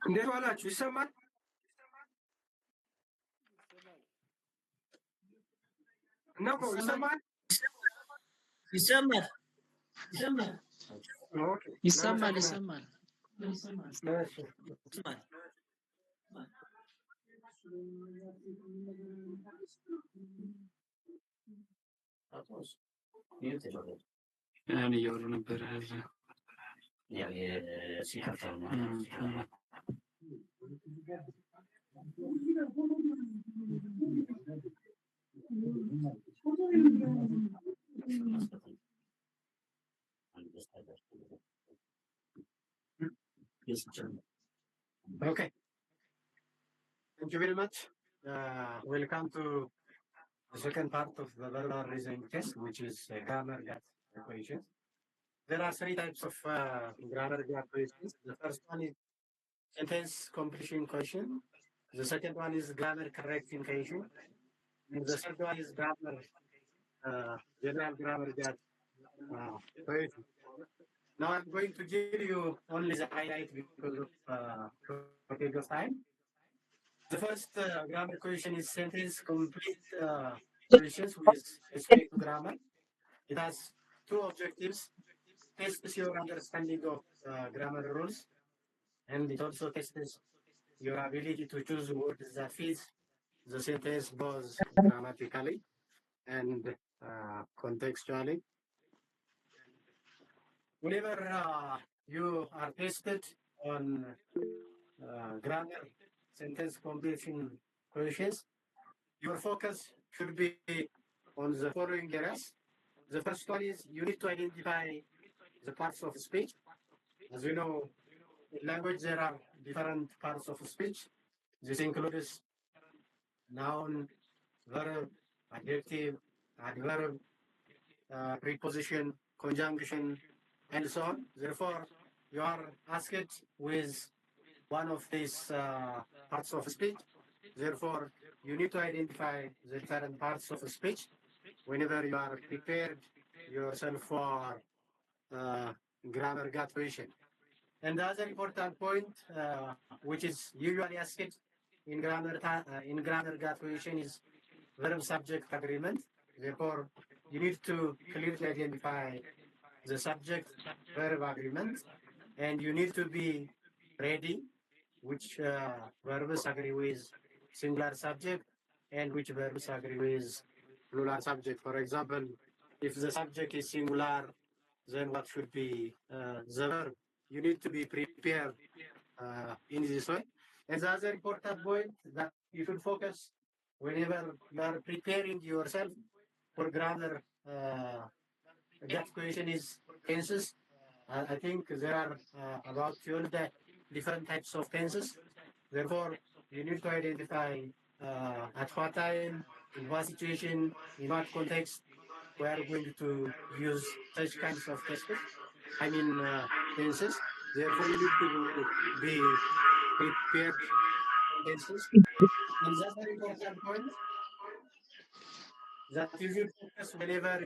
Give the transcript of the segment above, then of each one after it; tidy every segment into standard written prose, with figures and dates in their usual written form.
እንዴት ዋላችሁ? ይሰማል? ነው ይሰማል? ይሰማል ኦኬ ይሰማል ያን እያወሩ ነበር። ያው የሲካታው ነው Okay. Thank you very much. Welcome to the second part of the verbal reasoning test, which is grammar gap equations. There are three types of grammar gap equations. The first one is sentence completion question. The second one is grammar correcting question. And the third one is grammar general grammar gap equation. Now I'm going to give you only the highlight because of shortage of time. The first grammar question is sentence complete questions with respect to grammar. It has two objectives. tests your understanding of grammar rules, and it also tests your ability to choose words that fit the sentence both grammatically and contextually. Whenever you are tested on grammar sentence completion questions, your focus should be on the following areas. The first one is you need to identify the parts of speech. As we know, in language there are different parts of speech. This includes noun, verb, adjective, adverb, preposition, conjunction, and so on. Therefore, you are asked with one of these parts of speech. Therefore, you need to identify the different parts of speech whenever you are prepared yourself for uh, grammar GAT question. And the other important point, which is usually asked in grammar GAT question, is verb subject agreement. Therefore, you need to clearly identify the subject verb agreement, and you need to be ready which verbs agree with singular subject and which verbs agree with plural subject. For example, if the subject is singular, then what should be the verb? You need to be prepared in this way. And the other important point that you should focus whenever you are preparing yourself for grammar that question is tenses. I think there are about 12 different types of tenses. Therefore, you need to identify at what time, in what situation, in what context we are going to use such kinds of tests. I mean, tenses. Therefore, you need to be prepared tenses. And that's very important point that you should focus whenever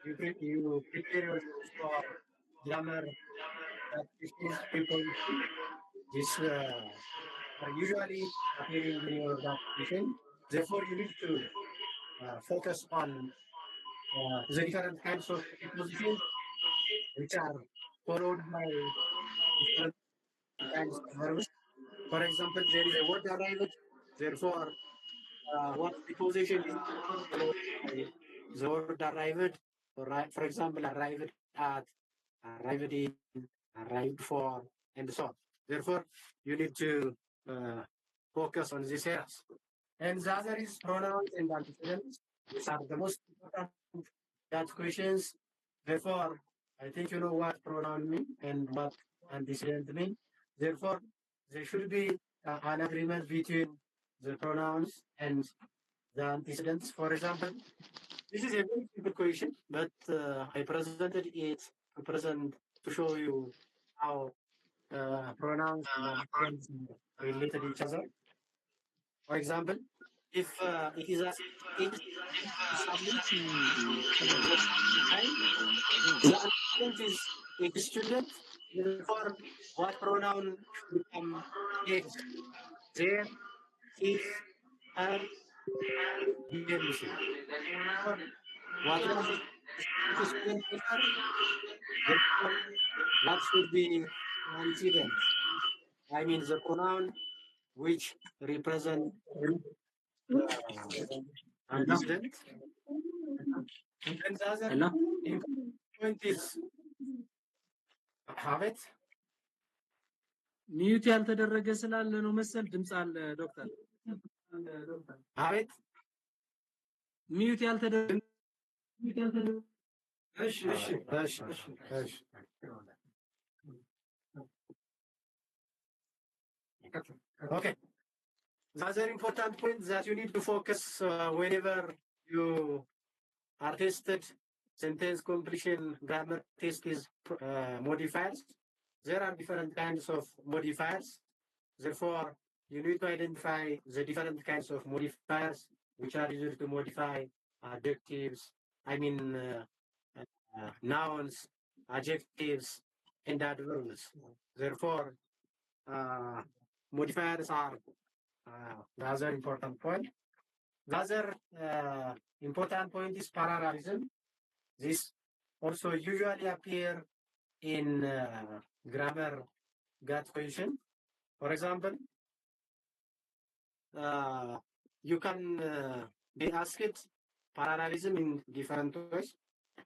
you prepare yourself for grammar practices people. This are usually appearing in your documentation. Therefore, you need to focus on the different kinds of prepositions which are followed by different kinds of verbs. For example, there is a word arrived. Therefore, what preposition is followed by the word arrived? For example, arrived at, arrived in, arrived for, and so on. Therefore, you need to uh, focus on these areas. And the other is pronouns and antecedents, which are the most important that questions. Therefore, I think you know what pronoun mean and what antecedent mean. Therefore, there should be an agreement between the pronouns and the antecedents. For example, this is a very simple question, but I presented it to present to show you how pronouns and antecedents are related to each other. For example, if it is asked is subject time, the antecedent is a student. Therefore, what pronoun should become is there, his, her, he, and she. Therefore, whatever the student prefer, therefore, what should be antecedent? I mean the pronoun which represent antecedent. And the other important point is habit. ሚዩት ያልተደረገ ስላለ ነው መሰል ድምጽ አለ ዶክተር habit. ሚዩት ያልተደረገ እሺ እሺ እሺ እሺ okay. The other important point that you need to focus whenever you are tested sentence completion grammar test is modifiers. There are different kinds of modifiers. Therefore, you need to identify the different kinds of modifiers which are used to modify adjectives. I mean, nouns, adjectives, and adverbs. Therefore, modifiers are the other important point. The other important point is parallelism. This also usually appear in grammar GAT question. For example, you can be asked parallelism in different ways.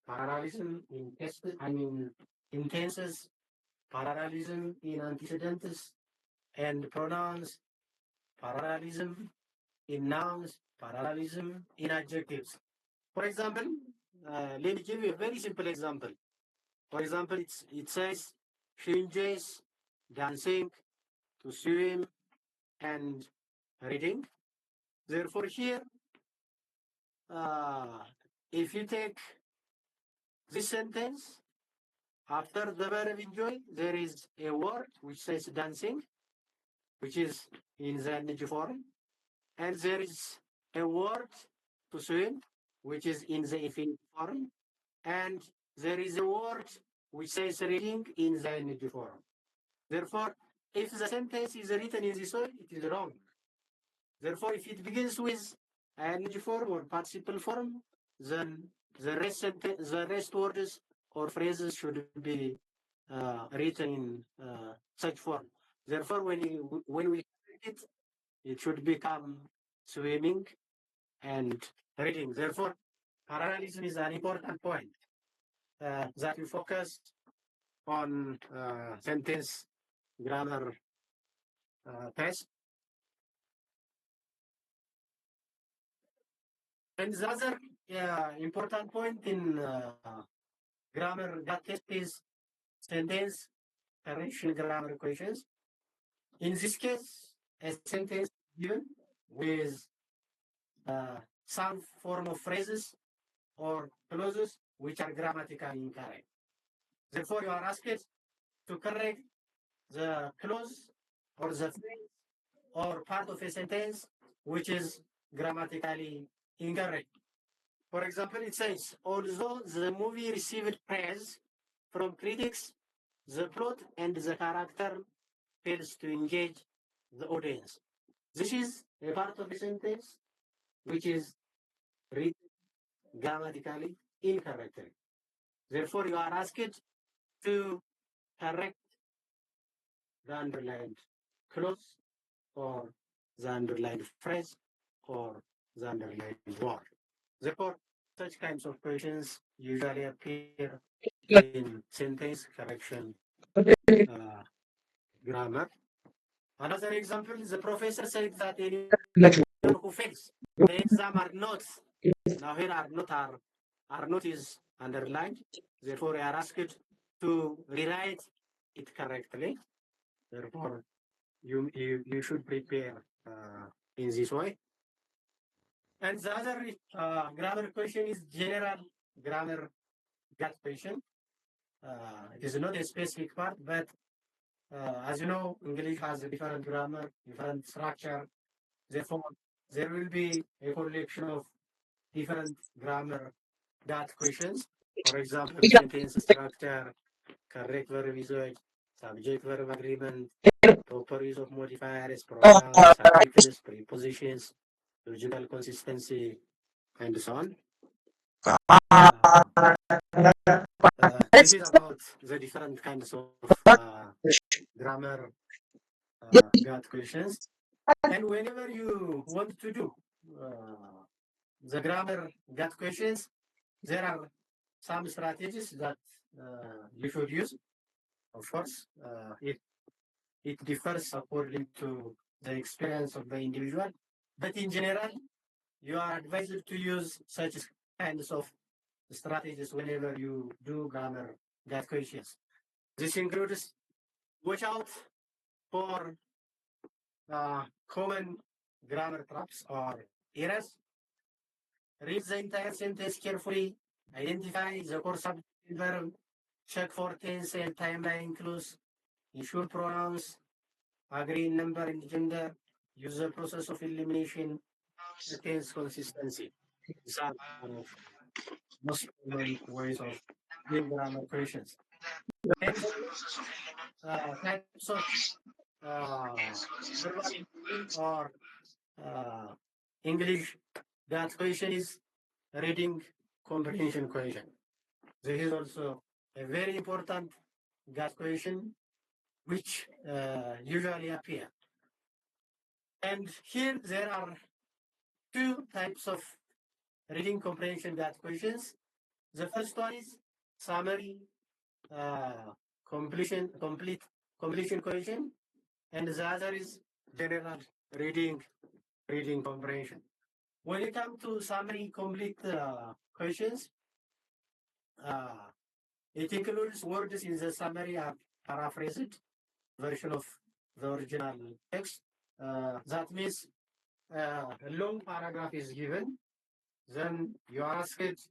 Parallelism in in tenses, parallelism in antecedents and pronouns, parallelism in nouns, parallelism in adjectives. For example, let me give you a very simple example. For example, it says she enjoys dancing, to swim, and reading. Therefore, here, if you take this sentence, after the verb enjoy, there is a word which says dancing, which is in the NG form, and there is a word to swim, which is in the infinitive form, and there is a word which says reading in the NG form. Therefore, if the sentence is written in this way, it is wrong. Therefore, if it begins with ing form or participle form, then the rest words or phrases should be written in such form. Therefore, when we read it, it should become swimming and reading. Therefore, parallelism is an important point that we focus on sentence grammar test. And the other important point in grammar that test is sentence correction grammar questions. In this case, a sentence given with some form of phrases or clauses which are grammatically incorrect. Therefore, you are asked to correct the clause or the phrase or part of a sentence which is grammatically incorrect. For example, it says, although the movie received praise from critics, the plot and the character fails to engage the audience. This is a part of the sentence which is written grammatically incorrectly. Therefore, you are asked to correct the underlined clause or the underlined phrase or the underlined word. Therefore, such kinds of questions usually appear in sentence correction grammar. Another example, the professor said that anyone who fails the exam are not. Now here are not is underlined. Therefore, we are asked to rewrite it correctly. Therefore, you should prepare in this way. And the other grammar question is general grammar GAT question. It is not a specific part, but as you know, English has a different grammar, different structure. Therefore, there will be a collection of different grammar GAT questions. For example, sentence structure, correct verb usage, subject verb agreement, proper use of modifiers, pronouns, articles, prepositions, logical consistency, and so on. This is about the different kinds of grammar GAT questions. And whenever you want to do the grammar GAT questions, there are some strategies that you should use. Of course, it differs according to the experience of the individual. But in general, you are advised to use such kinds of strategies whenever you do grammar GAT questions. This includes watch out for common grammar traps or errors. Read the entire sentence carefully. Identify the core subject and verb. Check for tense and timeline clues. Ensure pronouns. Agree in number and gender. Use the process of elimination. Tense consistency. These are most common ways of doing grammar questions. And types of verbal or English that question is reading comprehension question. This is also a very important GAT question which usually appear. And here there are two types of reading comprehension GAT questions. The first one is summary completion question, and the other is general reading comprehension. When it comes to summary complete questions, it includes words in the summary are paraphrased version of the original text. That means a long paragraph is given, then you are asked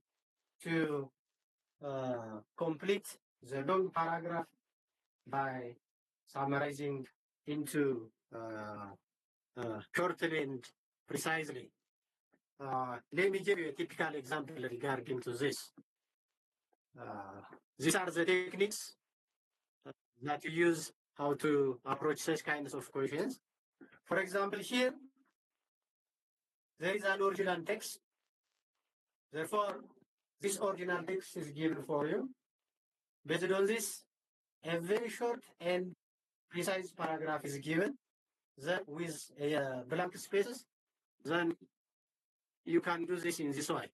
to complete the long paragraph by summarizing into shortly and precisely. Let me give you a typical example regarding to this. These are the techniques that you use how to approach such kinds of questions. For example, here there is an original text. Therefore, this original text is given for you. Based on this, a very short and precise paragraph is given that with blank spaces. Then you can do this in this way.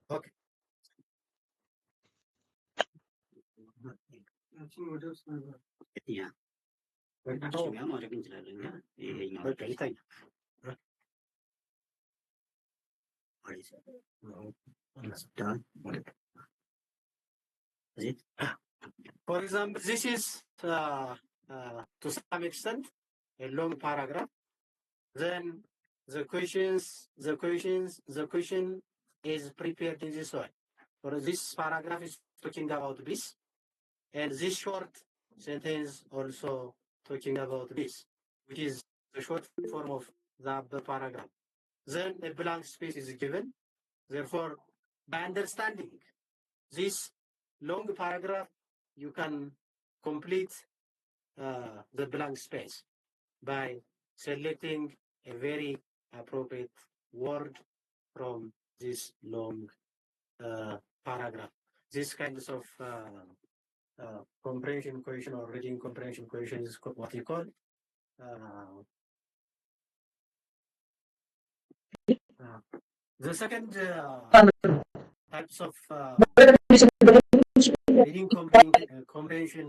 Okay. Yeah. ማድረግ እንችላለን። ይሄኛው ይታይ For example, this is to some extent a long paragraph. Then the question is prepared in this way. For this paragraph is talking about this, and this short sentence also talking about this, which is the short form of the above paragraph. Then a blank space is given. Therefore, by understanding this long paragraph, you can complete the blank space by selecting a very appropriate word from this long paragraph. These kinds of comprehension question or reading comprehension question is what you call the second types of reading comprehension.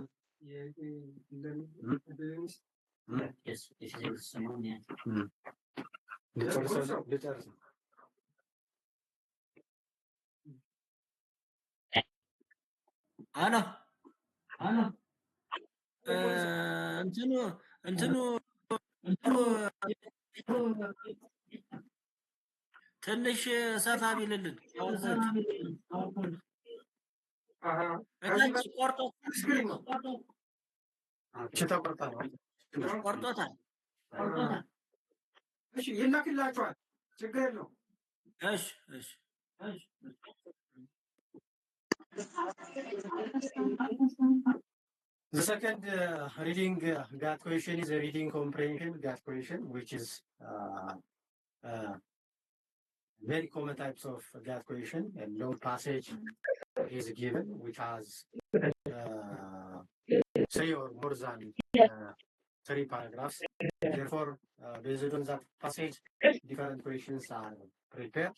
Yes, this is someone. አና እንትኑ ትንሽ ሰፋ ቢልልን እታች ቆርጦታል። እሺ ይላክላችኋል፣ ችግር የለውም። እሺ The second reading GAT question is a reading comprehension GAT question, which is very common types of GAT question. A long passage is given, which has 3 or more than 3 paragraphs. Therefore, based on that passage, different questions are prepared.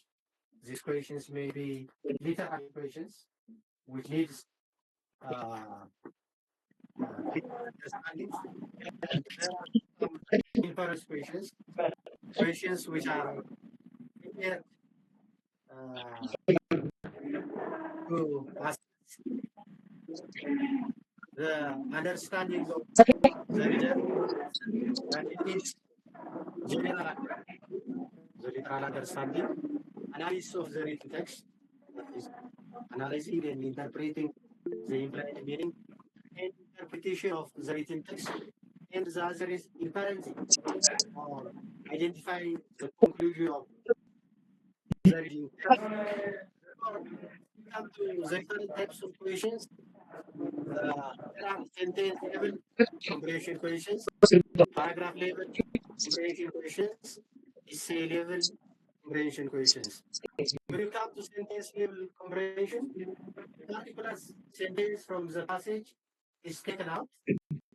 These questions may be literary questions, which needs understanding. Inference questions which are prepared to ask the understanding of the reader, and it needs general the literal understanding, analysis of the written text, that is analyzing and interpreting the implied meaning, and interpretation of the written text, and the other is inferencing or identifying the conclusion of the reading text. Come to the different types of questions. there are sentence level comprehension questions, paragraph level comprehension questions, essay level comprehension questions. When you come to sentence level comprehension, a particular sentence from the passage is taken out.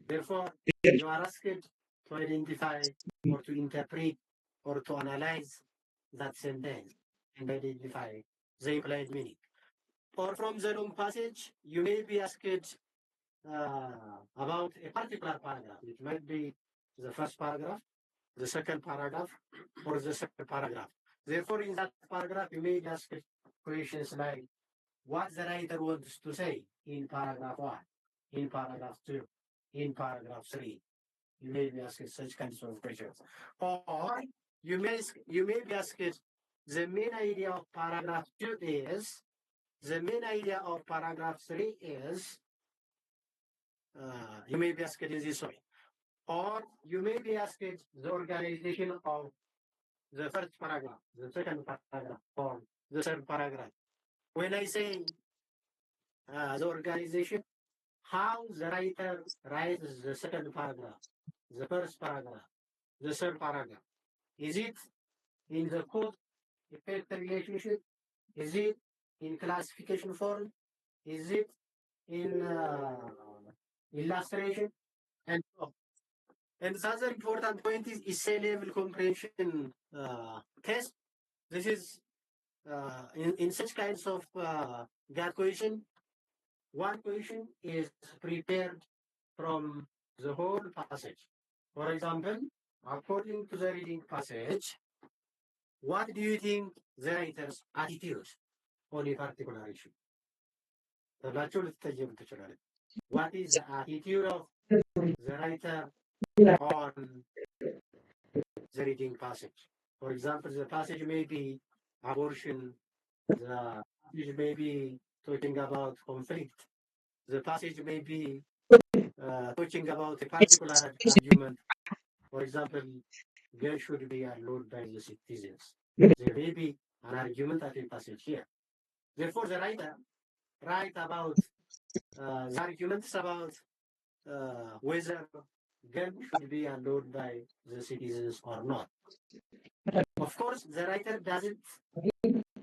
Therefore, you are asked to identify or to interpret or to analyze that sentence and identify the implied meaning. Or from the long passage, you may be asked about a particular paragraph. It might be the first paragraph, the second paragraph, or the second paragraph. Therefore, in that paragraph, you may ask questions like what the writer wants to say in paragraph 1, in paragraph 2, in paragraph 3. You may be asked such kinds of questions. Or you may be asked the main idea of paragraph 2 is, the main idea of paragraph 3 is, you may be asked in this way. Or you may be asked the organization of the first paragraph, the second paragraph, or the third paragraph. When I say the organization, how the writer writes the second paragraph, the first paragraph, the third paragraph. Is it in the cause effect relationship? Is it in classification form? Is it in illustration? And so on. And the other important point is essay level comprehension test. This is in such kinds of GAT question, one question is prepared from the whole passage. For example, according to the reading passage, what do you think the writer's attitude on a particular issue? What is the attitude of the writer on the reading passage? For example, the passage may be abortion, the passage may be talking about conflict, the passage may be talking about a particular argument. For example, girls should be allowed by the citizens. There may be an argumentative passage here. Therefore, the writer write about the arguments about whether gun should be allowed by the citizens or not. Of course, the writer doesn't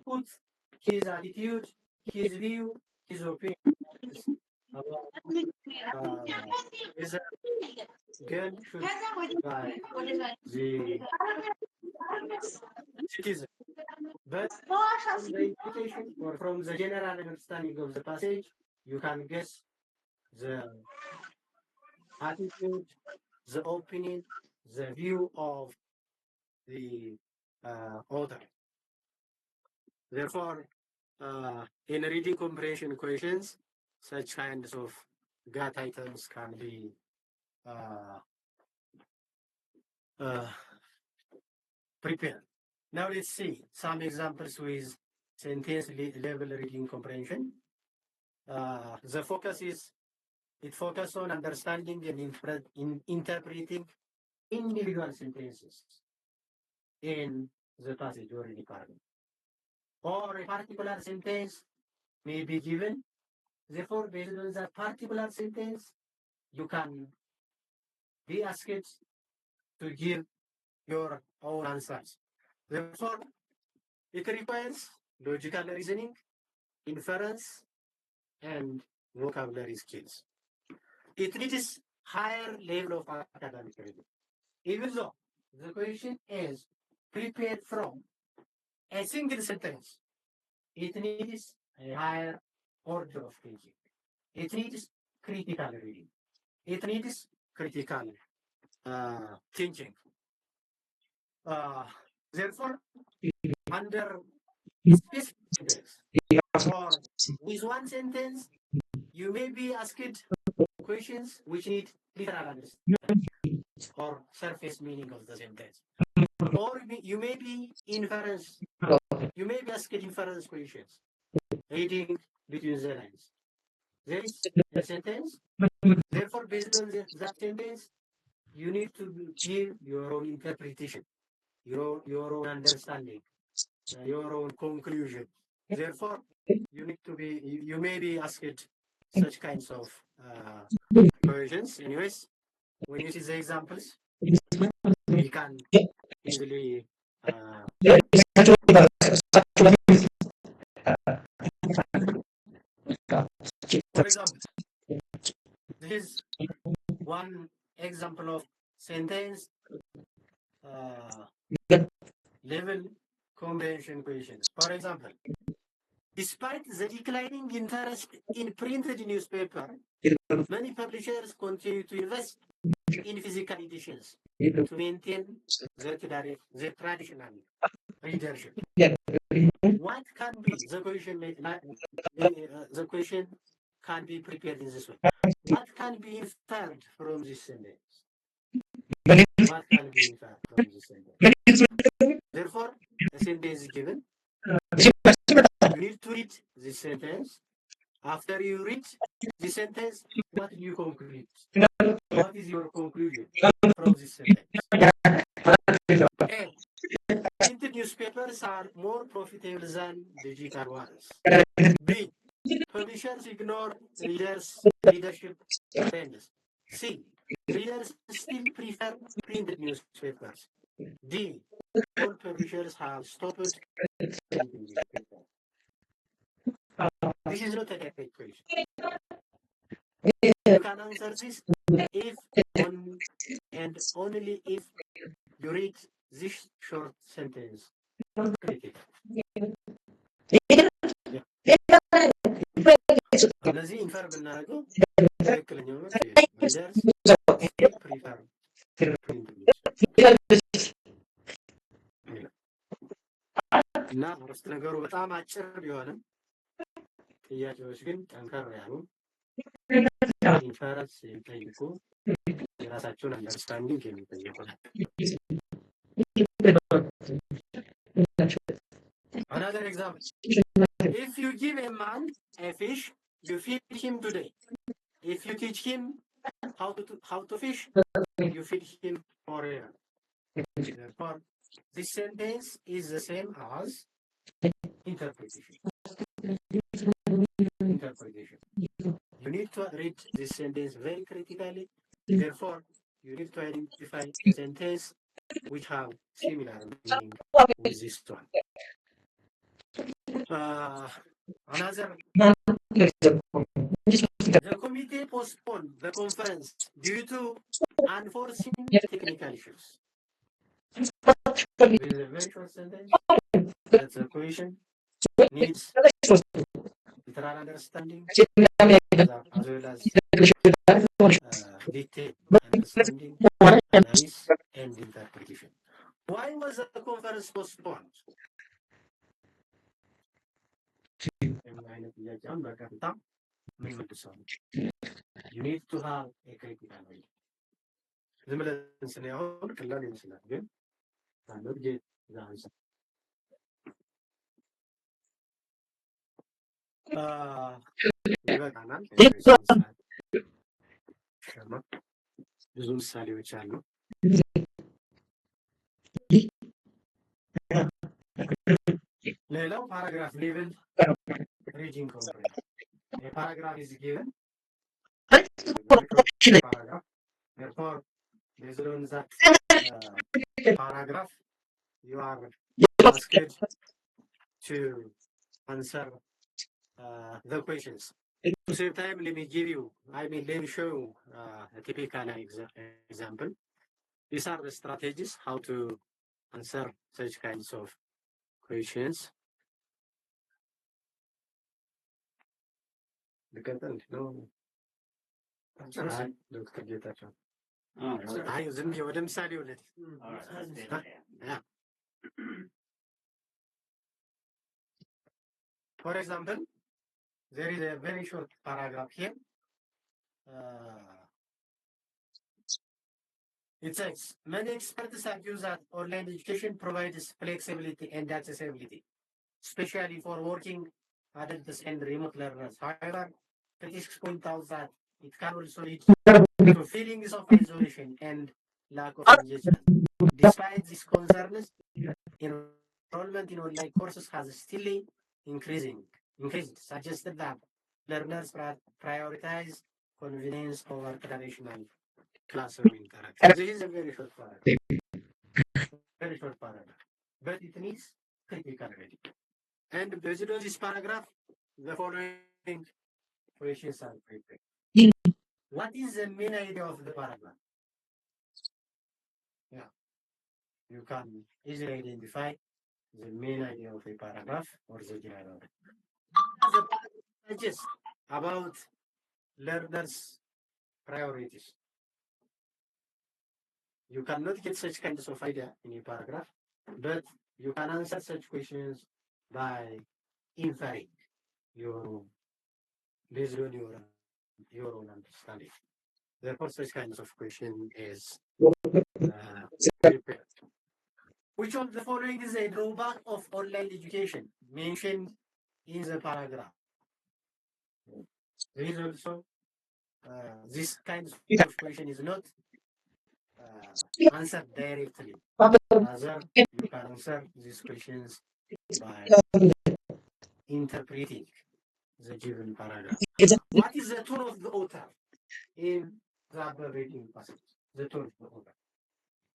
put his attitude, his view, his opinion about whether gun should be by the citizen. But from the implication or from the general understanding of the passage, you can guess the attitude, the opinion, the view of the author. Therefore, in reading comprehension questions, such kinds of GAT items can be prepared. Now let's see some examples with sentence level reading comprehension. The focus is, it focuses on understanding and interpreting individual sentences in the passage or in the paragraph. Or a particular sentence may be given. Therefore, based on that particular sentence, you can be asked to give your own answers. Therefore, it requires logical reasoning, inference, and vocabulary skills. It needs higher level of academic reading. Even though the question is prepared from a single sentence, it needs a higher order of thinking. It needs critical reading. It needs critical thinking. Therefore, under specific sentence or with one sentence, you may be asked questions which need literal understanding or surface meaning of the sentence. Or you may be inference. You may be asked inference questions, reading between the lines. There is a sentence. Therefore, based on that sentence, you need to give your own interpretation, your own understanding, your own conclusion. Therefore, you may be asked such kinds of equations. Anyways, when you see the examples, you can easily for example, this is one example of sentence level comprehension questions. For example, despite the declining interest in printed newspaper, many publishers continue to invest in physical editions to maintain their traditional readership. What can be the question? The question can be prepared in this way. What can be inferred from this sentence? What can be inferred from this sentence? Therefore, a sentence is given. You need to read this sentence. After you read the sentence, what do you conclude? What is your conclusion from this sentence? A. Printed newspapers are more profitable than digital ones. B. Publishers ignore readership trends. C. Readers still prefer printed newspapers. D. All publishers have stopped printing newspapers. This is not a direct question. You can answer this if and only if you read this short sentence critically. እነዚህ ኢንፈር ብናደርገው ትክክለኛው መልስ ሪደርስ ስቲል ፕሪፈር እና አረፍተ ነገሩ በጣም አጭር ቢሆንም ጥያቄዎች ግን ጠንከር ያሉ ኢንፈረንስ የሚጠይቁ የራሳቸውን አንደርስታንዲንግ የሚጠይቁ ናቸው። Another example. If you give a man a fish, you feed him today. If you teach him how to fish, you feed him forever. Therefore, this sentence is the same as interpretation. You need to read this sentence very critically. Therefore, you need to identify a sentence which have similar meaning with this one. Another, the committee postponed the conference due to unforeseen technical issues. With a very short sentence, that's a question needs literal understanding as well as detailed understanding, analysis, and interpretation. Why was the conference postponed? You need to have a critical mind. ዝም ብለን ስናየው ቀላል ይመስላል፣ ግን አንዱ ጌት ዛንስ ይበቃናል። ብዙ ምሳሌዎች አሉ። ሌላው ፓራግራፍ ሌቭል ሪዲንግ ኮምፕሬንሽን። A paragraph is given. Paragraph. Therefore, based on that paragraph, you are asked to answer the questions. At the same time, let me show you a typical example. These are the strategies how to answer such kinds of questions. ዶክተር ጌታቸው ዝም ወደ ምሳሌ ወለድ For example, there is a very short paragraph here. It says, many experts argue that online education provides flexibility and accessibility, especially for working adults and remote learners. However, critics point out that it can also lead to feelings of isolation and lack of engagement. Despite these concerns, enrollment in online courses has still increased, suggested that learners prioritize convenience over traditional classroom interaction. This is a very short paragraph. Very short paragraph. But it needs critical reading. And based on this paragraph, the following questions are prepared. What is the main idea of the paragraph? Yeah. You can easily identify the main idea of a paragraph or the general. The paragraph is about learners' priorities. You cannot get such kinds of idea in a paragraph, but you can answer such questions by inferring your based on your own understanding. Therefore, such kinds of question is prepared. Which of the following is a drawback of online education mentioned in the paragraph? There is also this kind of question is not answered directly. Rather, you can answer these questions by interpreting the given paragraph. What is the tone of the author in the above reading passage? The tone of the author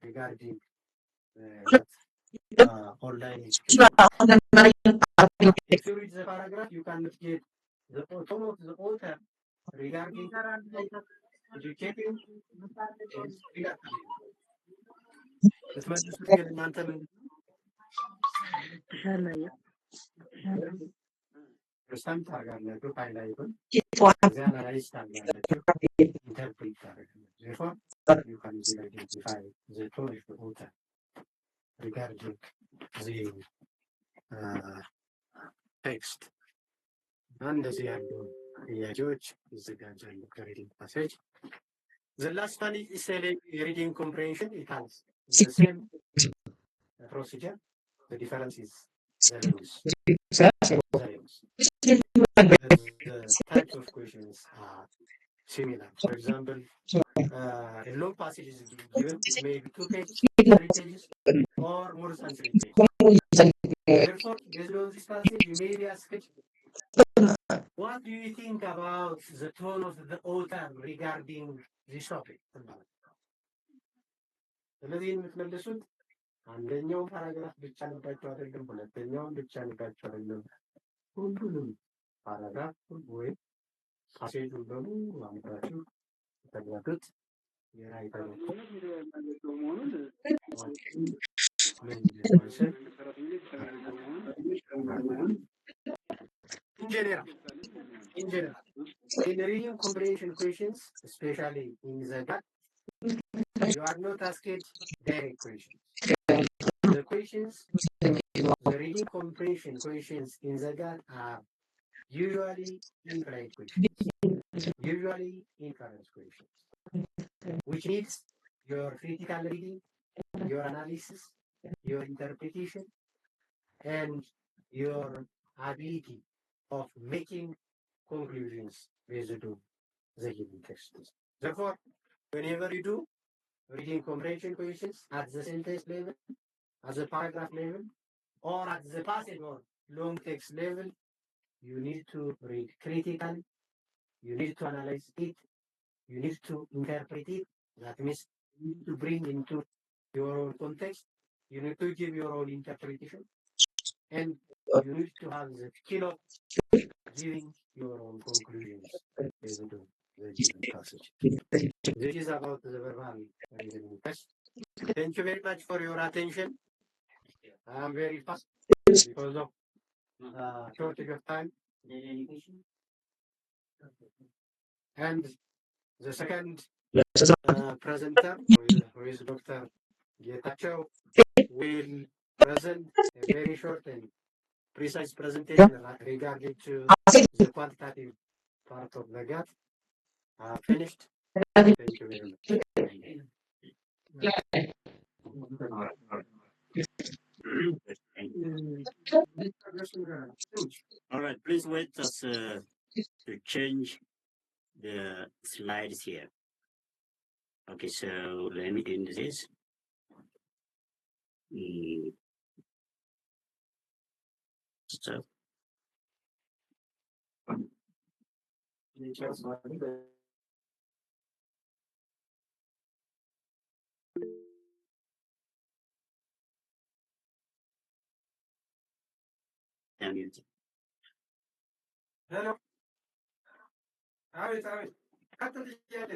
regarding online education. If you read the paragraph, you can get the tone of the author regarding education is በትመልሱት ግን እናንተ ምን ርስታም ታደርጋላችሁ ፋይል ላይ ይሁን እዚያ አናላይዝ ታደርጋላችሁ ኢንተርፕሪት ታደርጋላችሁ therefore you can easily identify the tone of the author regarding the text እንደዚህ ያሉ ጥያቄዎች ይዘጋጃሉ ከሪዲንግ ፓሴጅ. The last one is reading comprehension. It has the same procedure. The difference is the rules. The types of questions are similar. For example, a long passage is given, maybe 2 pages, 3 pages, or more than 3 pages. Therefore, based on this passage, you may be asked, what do you think about the tone of the author regarding this topic? ስለዚህ የምትመልሱት አንደኛው ፓራግራፍ ብቻ ልባቸው አይደለም፣ ሁለተኛውን ብቻ ልባቸው አይደለም፣ ሁሉንም ፓራግራፍ ወይም ፓሴጁን በሙሉ አንብባችሁ ተግባቱት የራይተሩ in general, in reading comprehension questions, especially in the GAT, you are not asked direct questions. The questions, the reading comprehension questions in the GAT are usually implied questions, usually inference questions, which needs your critical reading, your analysis, your interpretation, and your ability of making conclusions based on the given text. Therefore, whenever you do reading comprehension questions at the sentence level, at the paragraph level, or at the passage or long text level, you need to read critically, you need to analyze it, you need to interpret it. That means you need to bring into your own context, you need to give your own interpretation, and you need to have the skill of giving your own conclusions based on the given passage. This is about the verbal reasoning test. Thank you very much for your attention. I am very fast because of shortage of time. And the second presenter, who is Dr. Getachew, will present a very short and precise presentation regarding to the quantitative part of the GAT. Finished. Thank you very much. All right, please wait us to change the slides here. Okay, so let me end this. So Hello. አቤት አቤት። ቀጥል ጥያቄ።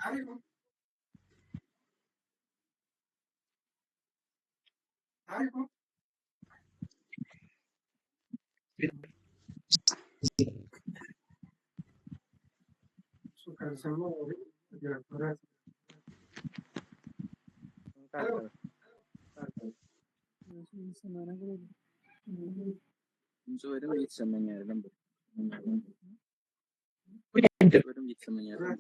አሪፍ ነው። አሪፍ ነው። እሱ ካልሰማሁ ሄሎ። ድምፁ በደንብ እየተሰማኝ አይደለም። በደንብ እየተሰማኝ አይደለም።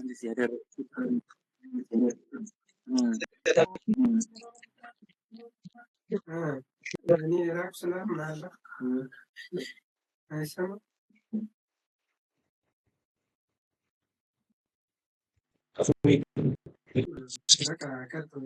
እንደዚህ ያደረኩት እኔ ራቅ ስላምን አለ አይሰማም። በቃ ቀጥል።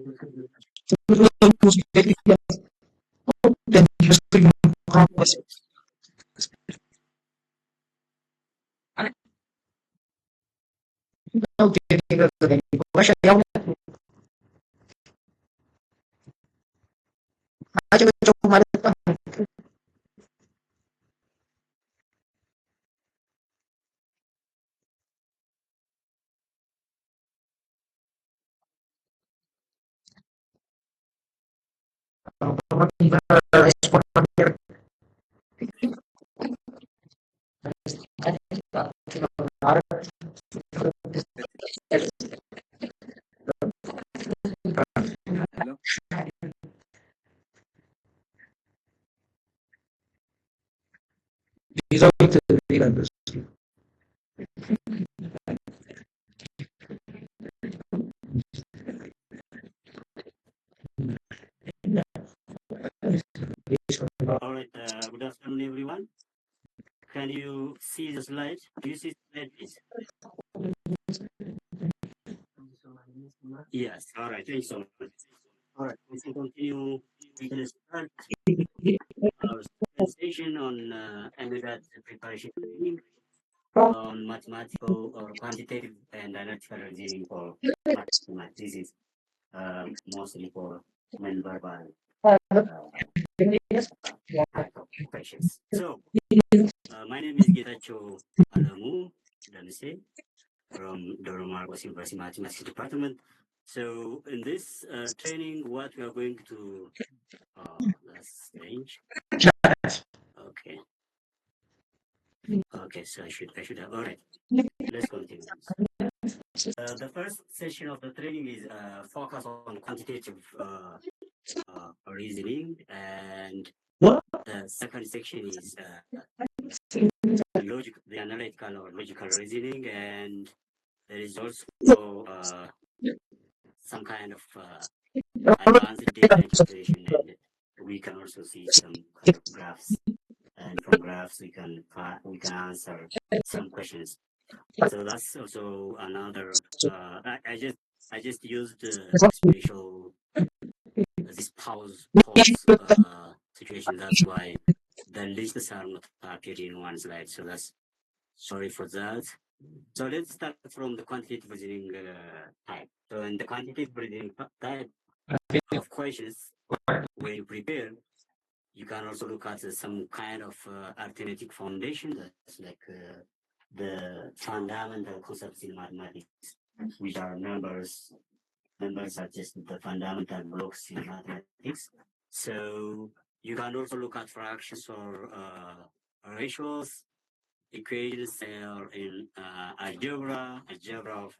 All right. Good afternoon, everyone. Can you see the slide? Do you see the slide, please? Yes. All right. Thanks so much. All right. We can continue. We can start our presentation on NGAT preparation training on mathematical or quantitative and analytical reasoning for mathematics. This is mostly for non-verbal questions. So, my name is Getacho Alamu Danise from Markos University Mathematics Department. So, in this training, what we are going to that's strange. Okay. Okay, so I should have. All right. Let's continue. The first session of the training is focus on quantitative reasoning, and the second section is the analytical or logical reasoning, and there is also some kind of advanced data interpretation, and we can also see some kind of graphs, and from graphs we can answer some questions. So that's also another. I just used special this pause situation. That's why the lists are not appearing in one slide. So that's sorry for that. So let's start from the quantitative reasoning type. So in the quantitative reasoning type of questions, when you prepare, you can also look at some kind of arithmetic foundation. That's like the fundamental concepts in mathematics, which are numbers. Numbers are just the fundamental blocks in mathematics. So you can also look at fractions or ratios, equations, or in algebra of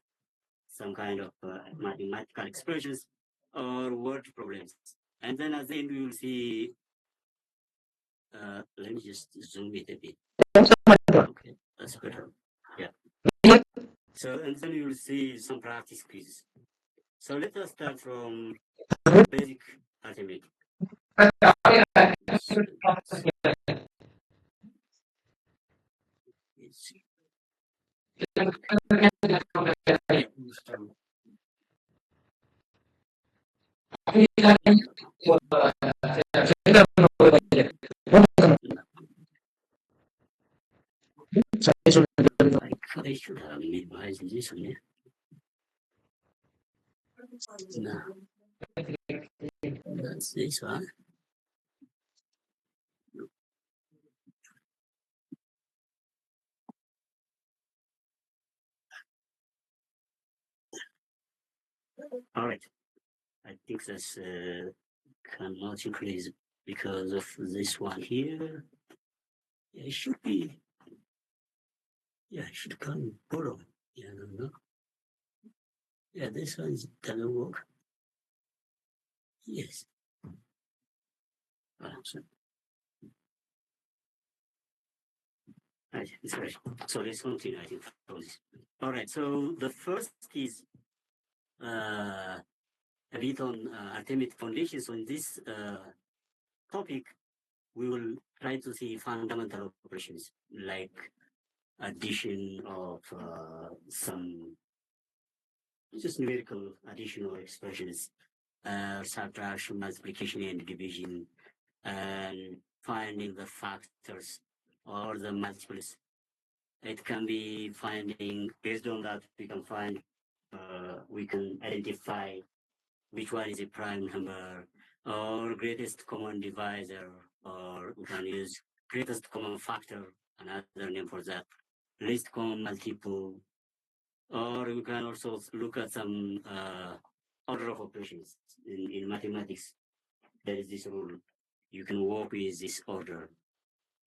some kind of mathematical expressions or word problems. And then at the end, we will see. Let me just zoom it a bit. Okay, that's better. Yeah. So, and then you will see some practice quizzes. So let us start from basic arithmetic. I should have minimized this one. No, that's this one. All right. I think that's cannot increase because of this one here. Yeah, it should be. Yeah, it should come borrow. Yeah, no. Yeah, this one doesn't work. Yes. Sorry. So let's continue, I think. All right. So the first is a bit on arithmetic foundations. On this topic, we will try to see fundamental operations like addition of some just numerical additional expressions, subtraction, multiplication, and division, and finding the factors or the multiples. It can be finding, based on that, we can identify which one is a prime number or greatest common divisor, or we can use greatest common factor, another name for that, least common multiple, or we can also look at some order of operations in mathematics. There is this rule. You can work with this order,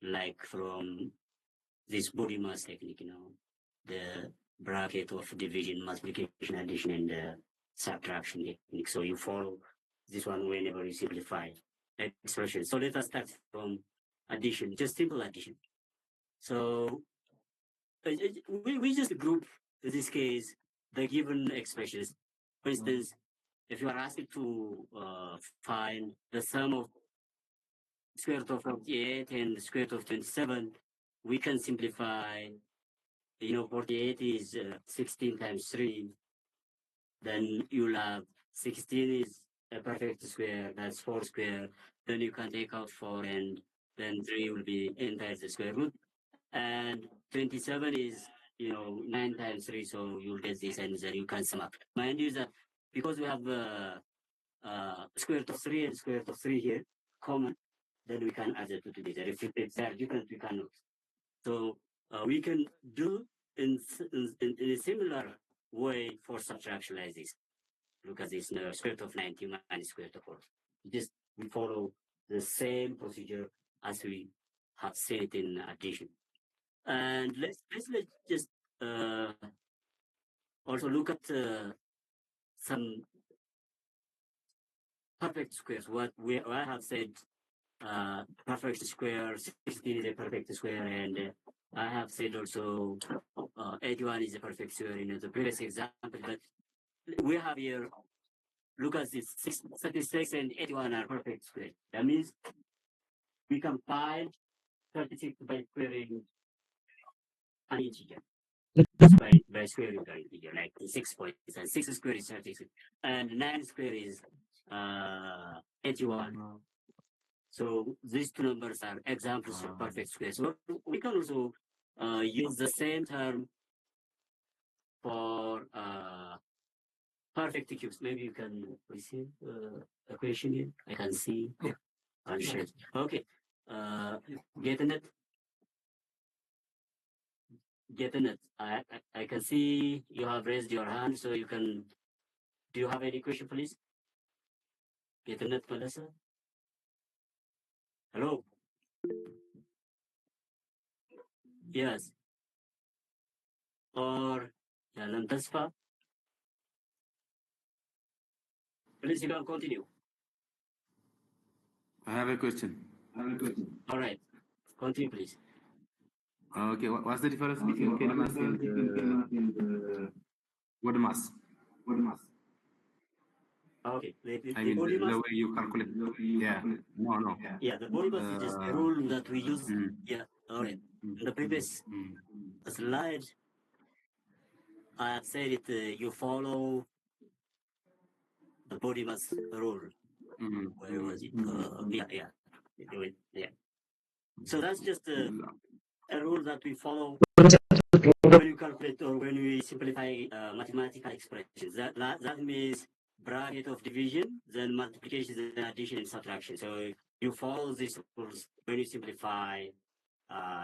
like from this body mass technique, the bracket of division, multiplication, addition, and subtraction technique. So you follow this one whenever you simplify expressions. So let us start from addition, just simple addition. So we just group, in this case, the given expressions. For instance, if you are asked to find the sum of square root of 48 and square root of 27, we can simplify. 48 is 16 times 3. Then you'll have 16 is a perfect square, that's 4 square. Then you can take out 4, and then 3 will be inside the square root. And 27 is, 9 times 3, so you'll get this, and then you can sum up. Mind you that because we have square root of 3 and square root of 3 here, common, then we can add the two together. If they are different, we cannot. So we can do in a similar way for subtraction like this. Look at this, square root of 90 minus square root of 4. Just we follow the same procedure as we have seen it in addition. And let's just also look at some perfect squares. I have said perfect square, 16 is a perfect square, and I have said also 81 is a perfect square in the previous example. But we have here, look at this, 36 and 81 are perfect square. That means we can find 36 by squaring an integer. By squaring an integer, like 6 points, and 6 square is 36, and 9 square is 81. So these two numbers are examples of perfect squares. So we can also use the same term for perfect cubes. Maybe you can receive a question here. I can see. I'll share. Okay. Getting it? Getting it? I can see you have raised your hand, so you can. Do you have any question, please? Getting it, Melissa? Hello? Yes. Or Jalan Tasfa? Please, you can continue. I have a question. All right. Continue, please. Okay, what's the difference between K-mass and word mass? Okay. I mean, the way you calculate. Yeah. No. Yeah, the body mass is just a rule that we use. Yeah. All right. The previous slide, I have said it. You follow body mass rule. Where was it? Yeah. So that's just a rule that we follow when you calculate or when we simplify mathematical expressions. That means bracket of division, then multiplication, then addition and subtraction. So you follow these rules when you simplify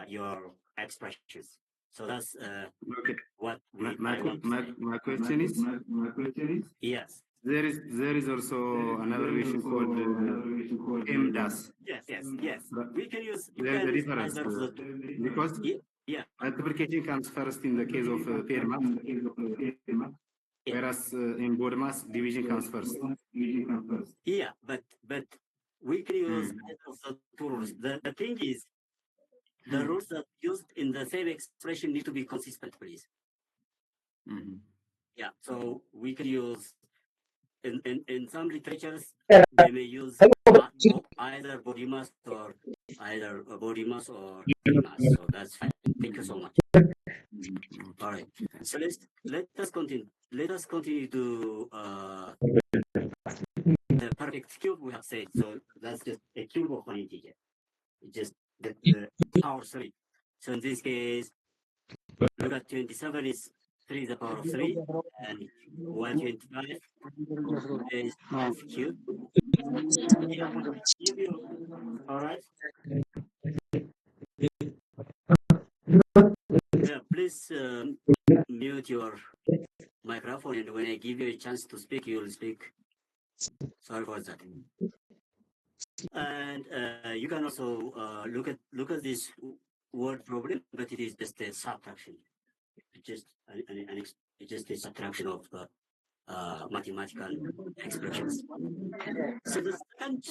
your expressions. So that's Okay. what we My question is, yes. there is also an abbreviation called MDAS. Yes. But We can use there is a difference either of the two. because Yeah. multiplication comes first in the case of pair math, whereas in body mass, division comes first. Yeah, but we can use either of the two rules. The thing is, the rules that used in the same expression need to be consistent, please. Yeah, so we can use in some literatures they may use either body mass or pair mass. So that's fine. Thank you so much. All right. So let us continue. Let us continue to the perfect cube we have said. So that's just a cube of one integer. It's just the power 3. So in this case, look at 27 is 3 to the power of 3, and 125 is 5 cubed. All right. Yeah, please mute your microphone, and when I give you a chance to speak, you will speak. Sorry for that. And you can also look at this word problem, but it is just a subtraction. It's just a subtraction of mathematical expressions. So the second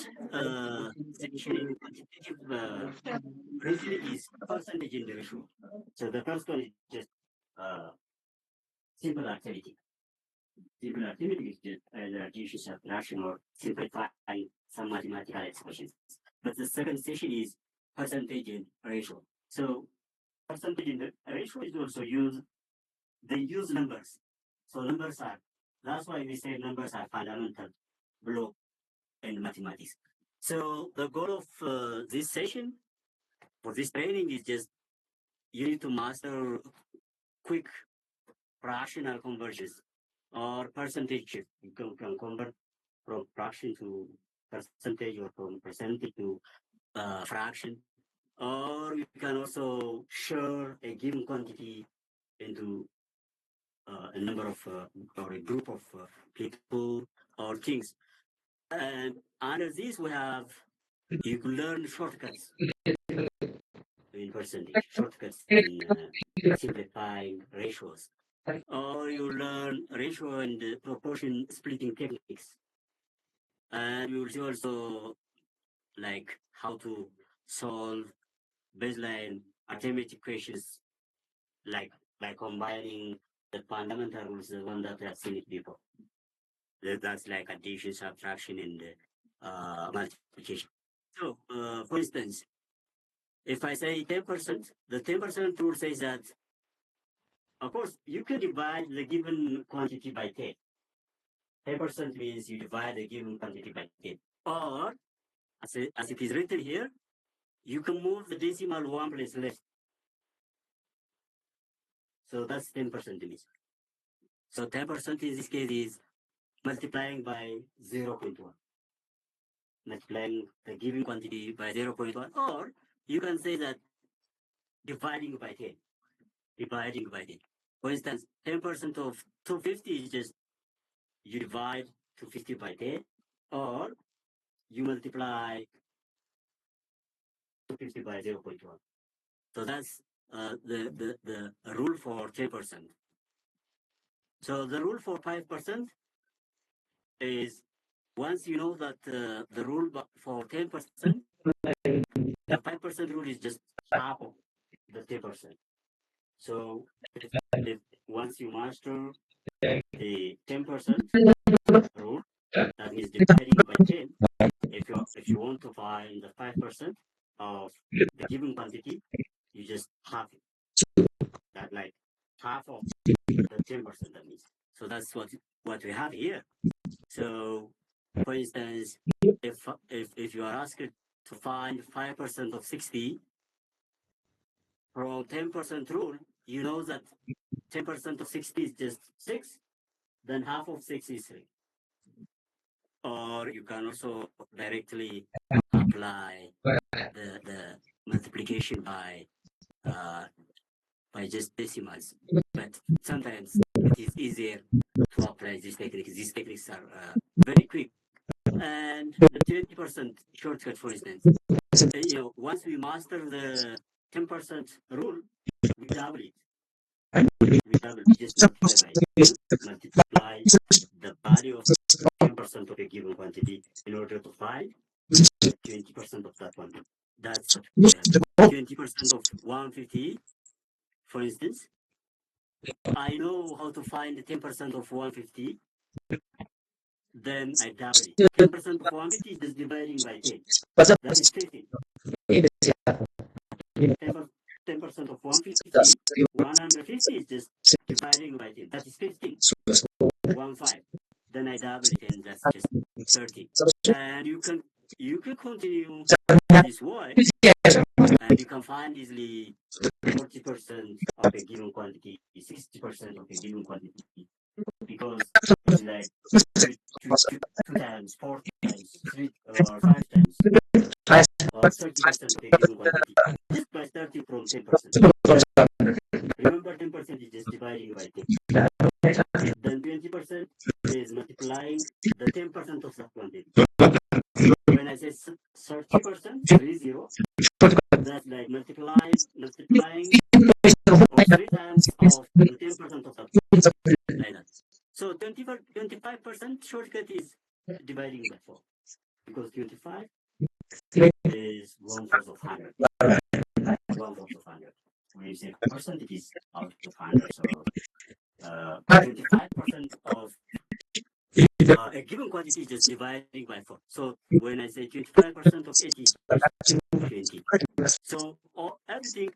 section in quantitative reasoning is percentage in the ratio. So the first one is just simple activity. Simple activity is just either addition, subtraction, or simplifying some mathematical expressions. But the second section is percentage in ratio. So percentage in the ratio is also used. They use numbers. So that's why we say numbers are fundamental block in mathematics. So the goal of this session for this training is just you need to master quick fractional conversions or percentage shift. You can convert from fraction to percentage or from percentage to fraction. Or you can also share a given quantity into a number of or a group of people or things. And under this, you can learn shortcuts in percentage, shortcuts in simplifying ratios. Or you learn ratio and proportion splitting techniques. And you will see also like how to solve baseline arithmetic equations, like by combining the fundamental rules, the one that we have seen it before. That's like addition, subtraction, and multiplication. So, for instance, if I say 10%, the 10% rule says that, of course, you can divide the given quantity by 10. 10% means you divide the given quantity by 10. Or, as it is written here, you can move the decimal one place left. So that's 10% means. So 10% in this case is multiplying by 0.1. Multiplying the given quantity by 0.1. Or you can say that dividing by 10. Dividing by 10. For instance, 10% of 250 is just you divide 250 by 10, or you multiply 250 by 0.1. So that's the rule for 10%. So the rule for 5% is once you know that the rule for 10%, the 5% rule is just half of the 10%. So if once you master the 10% rule, that is dividing by 10, if you want to find the 5% of the given quantity, you just half it. That like half of the 10% that means. So that's what we have here. So, for instance, if you are asked to find 5% of 60 from 10% rule, you know that 10% of 60 is just 6, then half of 6 is 3. Or you can also directly apply the multiplication by just decimals. But sometimes it is easier to apply these techniques. These techniques are very quick. And the 20% shortcut, for instance, once we master the 10% rule, we double it. We just multiply multiply the value of 10% of a given quantity in order to find 20% of that quantity. That's 20% of 150, for instance. I know how to find 10% of 150. Then I double it. 10% of 150 is just dividing by 10. That is 50. 10% of 150, 150 is just dividing by 10. That is 15. 1/5. Then I double it, and that's just 30. And you can continue this way, and you can find easily 40% of a given quantity, 60% of a given quantity, because it's like 2 times, 4 times, 3 or 5 times, or 30% of a given quantity, just by starting from 10%. Remember, 10% is just dividing by 10. Then 20% is multiplying the 10% of that quantity. When I say 30%, 30, that's like multiplying or 3 times of the 10% of that, like that. So 25% shortcut is dividing by 4, because 25 is 1/4 of 100. 1/4 of 100. When you say percent, it is out of 100. So 25% of a given quantity is just dividing by 4. So when I say 25% of 80 is 20. So everything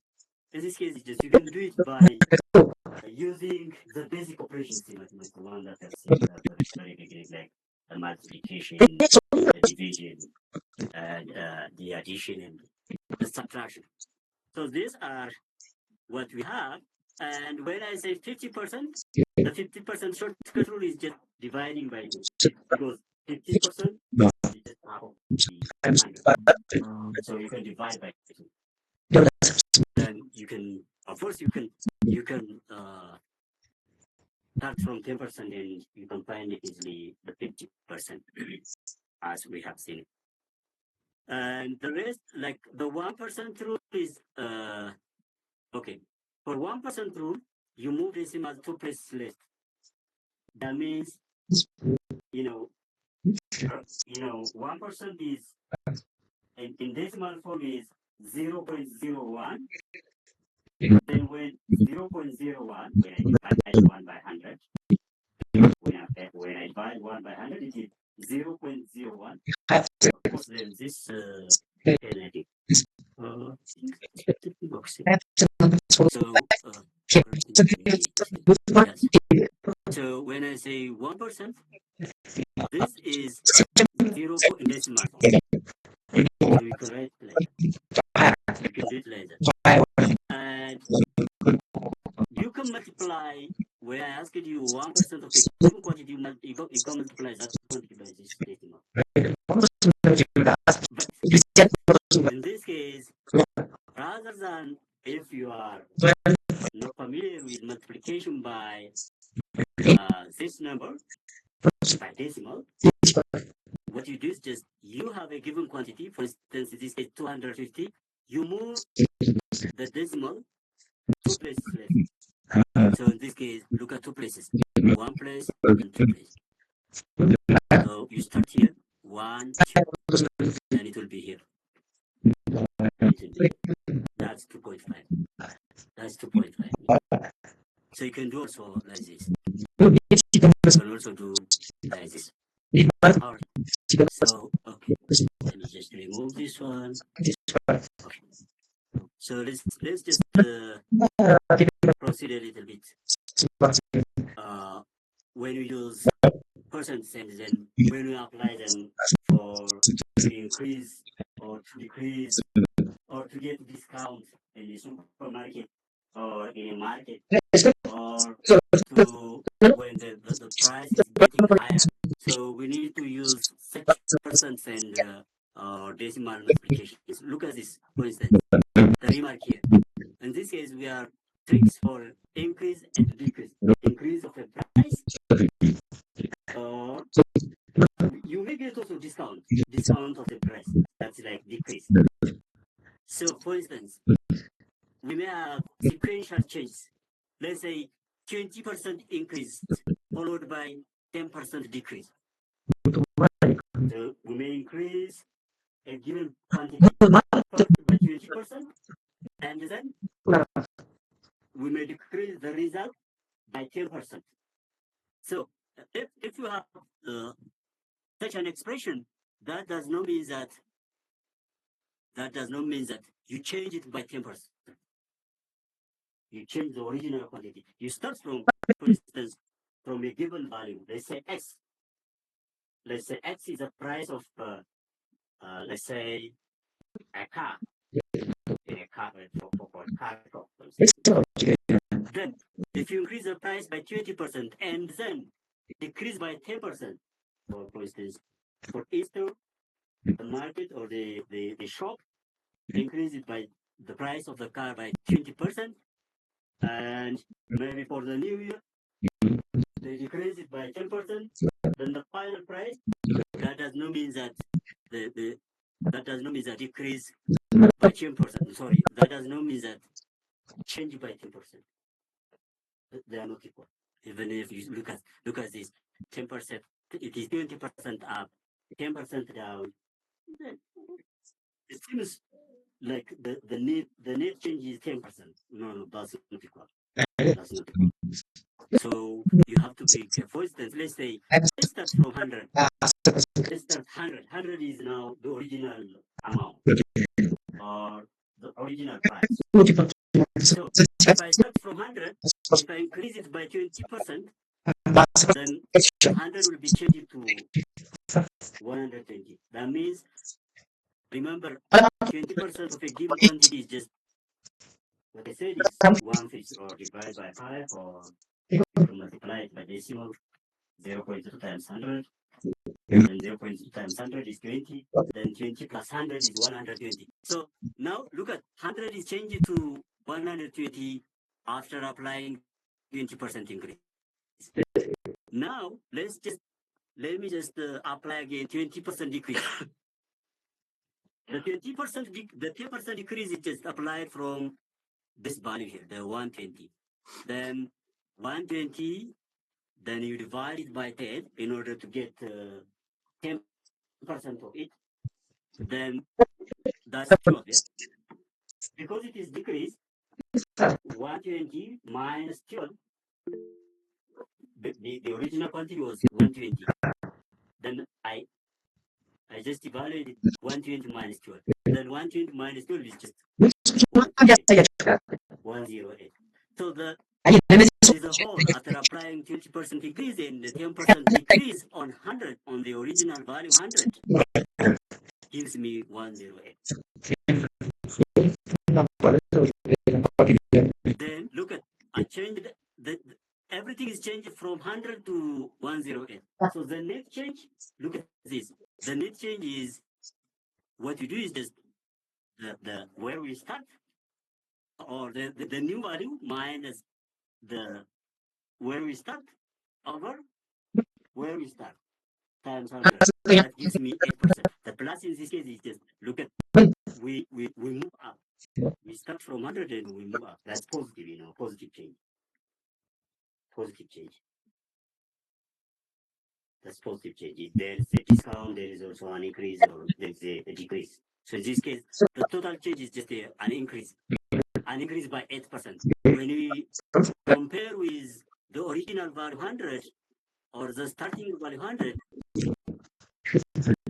in this case is just, you can do it by using the basic operations in mathematics, the one that I've seen at the very beginning, like the multiplication, the division, and the addition and the subtraction. So these are what we have. And when I say 50%, the 50% shortcut rule is just dividing by 2, because 50% is just half of the 100. So you can divide by 2. Then you can, of course, you can start from 10%, and you can find it easily the 50%, as we have seen. And the rest, like the 1% rule is okay. For 1% rule, you move decimal 2 places left. That means 1% is in decimal form is 0.01. Then when 0.01, when I divide 1 by 100, when I divide 1 by 100, it is 0.01. Of course, then this penalty. So when I say 1%, this is 0 in decimal form. So you can write like that. You can do it like that. And you can multiply, when I asked you 1% of a given quantity, you can multiply that quantity by this decimal. But in this case, rather than, if you are not familiar with multiplication by this number, by decimal, what you do is just, you have a given quantity, for instance, in this case 250, you move the decimal 2 places left. So in this case, look at 2 places, 1 place and 2 places. So you start here, 1, 2, and it will be here. That's 2.5. That's 2.5. So you can do also like this. You can also do like this. So, okay, let me just remove this one. Okay. So let's just proceed a little bit. When you use 20%, and then when we apply them for to increase or to decrease or to get discount in the supermarket or in a market or to when the price is getting higher. So we need to use such percents and decimal multiplications. Look at this, for instance, the remark here. In this case, we are tricks for increase and decrease. Increase of the price, or you may get also discount of the price. That's like decrease. So, for instance, we may have sequential changes. Let's say 20% increase followed by 10% decrease. So we may increase a given quantity by 20%, and then we may decrease the result by 10%. So if you have such an expression, that does not mean that you change it by 10%. You change the original quantity. You start from, for instance, from a given value. Let's say X. Let's say X is the price of, let's say, a car. A car for car. Then, if you increase the price by 20% and then decrease by 10%, for instance, for Easter, the market or the shop increase it by the price of the car by 20%, and maybe for the new year, they decrease it by 10%, then the final price, that does not mean that that does not mean that decrease by 10%. Sorry, that does not mean that change by 10%. They are not equal. Even if you look at this 10%, it is 20% up, 10% down. It seems like the net change is 10%. No, that's not equal. That's not equal. So you have to be careful. For instance, let's start from 100. Let's start 100. 100 is now the original amount or the original price. So if I start from 100, if I increase it by 20%, then 100 will be changed to 120. That means, remember, 20% of a given quantity is just what I said is 1/5, or divide by 5, or multiply it by decimal. 0.2 times 100, and 0.2 times 100 is 20, then 20 plus 100 is 120. So now look at 100 is changed to 120 after applying 20% increase. Now let me just apply again 20% decrease. The 10% decrease is just applied from this value here, the 120. Then 120, then you divide it by 10 in order to get 10% of it. Then that's 12, yeah? Because it is decreased, 120 minus 12, the original quantity was 120. Then I just evaluated 120 minus 12. Then 120 minus 12 is just 108. So there is a whole after applying 20% decrease and the 10% decrease on 100 on the original value 100 gives me 108. Then look at, I changed everything is changed from 100 to 108. So the net change, look at this. The net change is, what you do is just the where we start, or the new value minus the where we start over where we start times 100. That gives me 8%. The plus in this case is just, look at, we move up. We start from 100 and we move up. That's positive, positive change. Positive change. That's positive change. If there is a discount, there is also an increase, or there is a decrease. So in this case, the total change is just an increase. An increase by 8%. When we compare with the original value 100, or the starting value 100,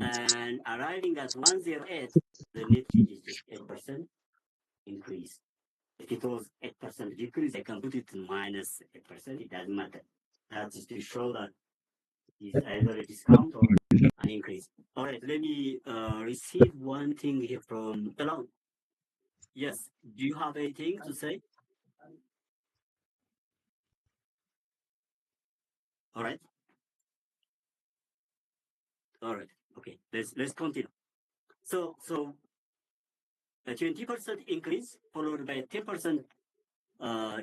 and arriving at 108, the net change is just 8% increase. If it was 8% decrease, I can put it to minus 8%. It doesn't matter. That's just to show that is either a discount or an increase. All right, let me receive one thing here from Talon. Yes, do you have anything to say? All right. All right. Okay. Let's continue. So a 20% increase followed by a 10%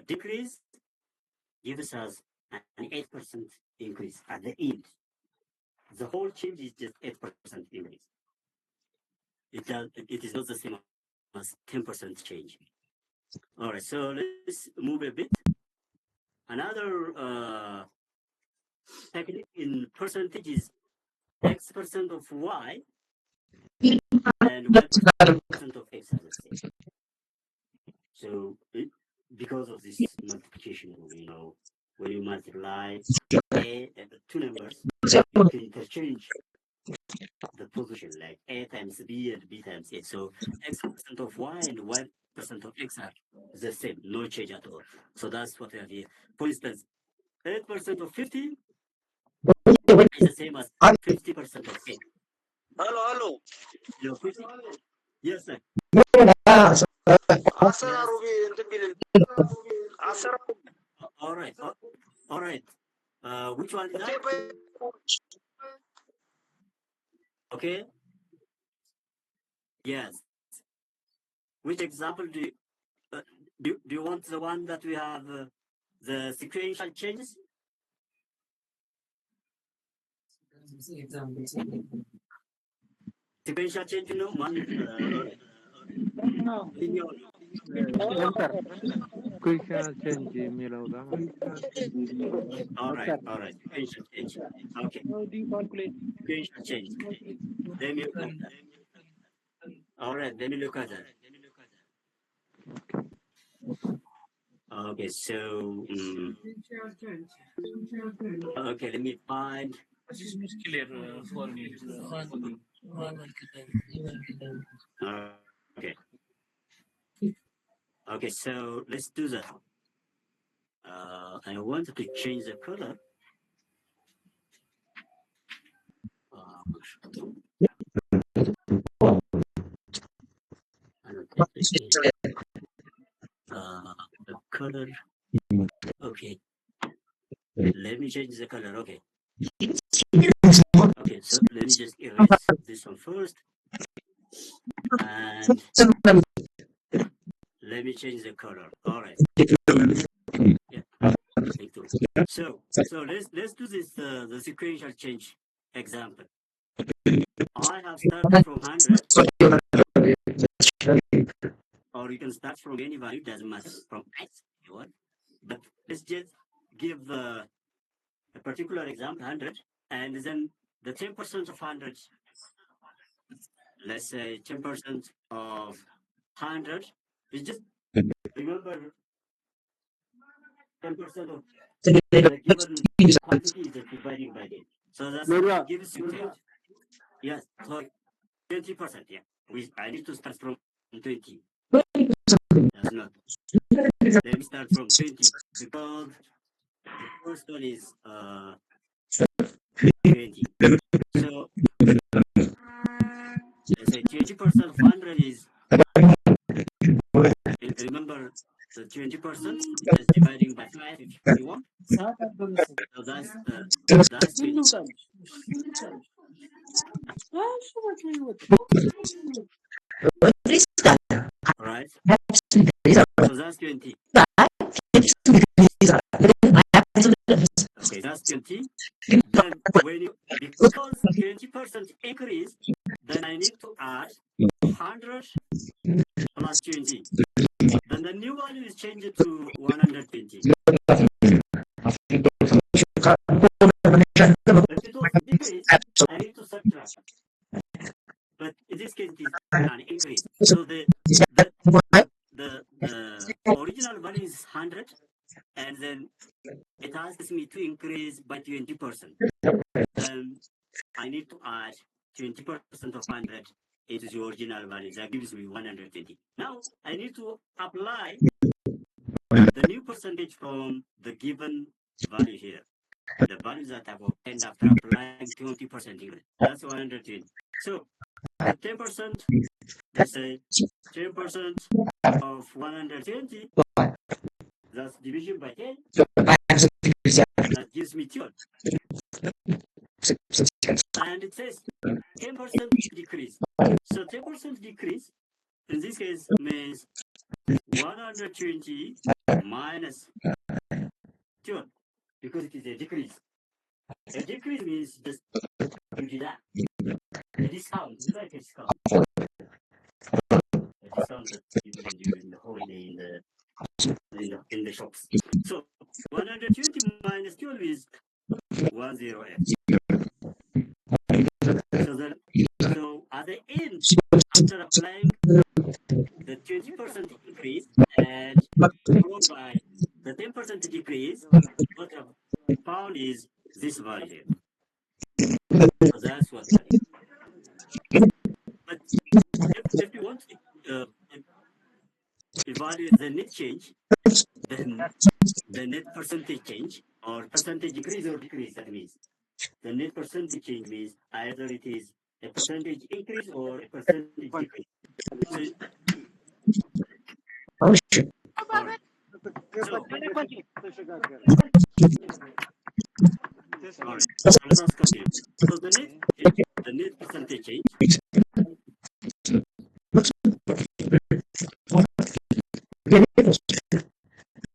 decrease gives us an 8% increase at the end. The whole change is just 8% increase. It is not the same as 10% change. All right. So let's move a bit. Another technique in percentage is X% of Y and Y% of X are the same. So because of this multiplication rule, when you multiply A and the two numbers, you can interchange the position like A times B and B times A. So X% of Y and Y% of X are the same, no change at all. So that's what we have here. For instance, 8% of 50 is the same as 50% of 8. Halo. You're 50? Yes, sir. Asal Ruby itu bilin. Asal All right. All right. Which one is that? Okay. Yes. Which example do you want the one that we have the sequential changes? Sequential change, one linear. Sequential change የሚለው ጋር All right. Sequential change. Okay. How do you calculate? Sequential change. Let me look at that. All right. Let me look at that. Okay. So. Okay. Let me find. Okay. Okay, so let's do that. I wanted to change the color. The color. Okay. Let me change the color. Okay. Okay, so let me just erase this one first. And let me change the color. All right. Yeah. So let's do this the sequential change example. I have started from 100, or you can start from any value, doesn't matter, from X if you want. But let's just give a particular example, 100, and then the 10% of 100, let's say 10% of 100 is just, remember, 10% of the given quantity is divided by it. So that's gives you 10. Yes, sorry, 20%, yeah. I need to start from 20. That's not. Let me start from 20 because the first one is 20. So let's say 20% of 100 is, remember the 20% is dividing by 5 if you want. So that's 20. Right? So that's 20. Okay, that's 20. Then when you, because 20% increase, then I need to add 100 plus 20. Then the new value is changed to 120. If it was decrease, I need to subtract. But in this case, it is an increase. So the original value is 100, and then it asks me to increase by 20%. Then I need to add 20% of 100 into the original value. That gives me 120. Now I need to apply the new percentage from the given value here. the values that have obtained after applying 20% increase. That's 120. So the 10%, let's say 10% of 120, that's division by 10, that gives me 12. And it says 10% decrease. So 10% decrease, in this case, means 120 minus 12, because it is a decrease. A decrease means just you deduct a discount. It's like a discount. A discount that people do in the holiday in the shops. So 120 minus 12 is 10F. So at the end, after applying the 20% increase and followed by the 10% decrease, what I've found is this value. So that's what that is. But if you want to evaluate the net change, then the net percentage change or percentage increase or decrease, that means the net percentage change means either it is a percentage increase or a percentage decrease. So, all right. So, all right. So let us continue. So the net percentage change.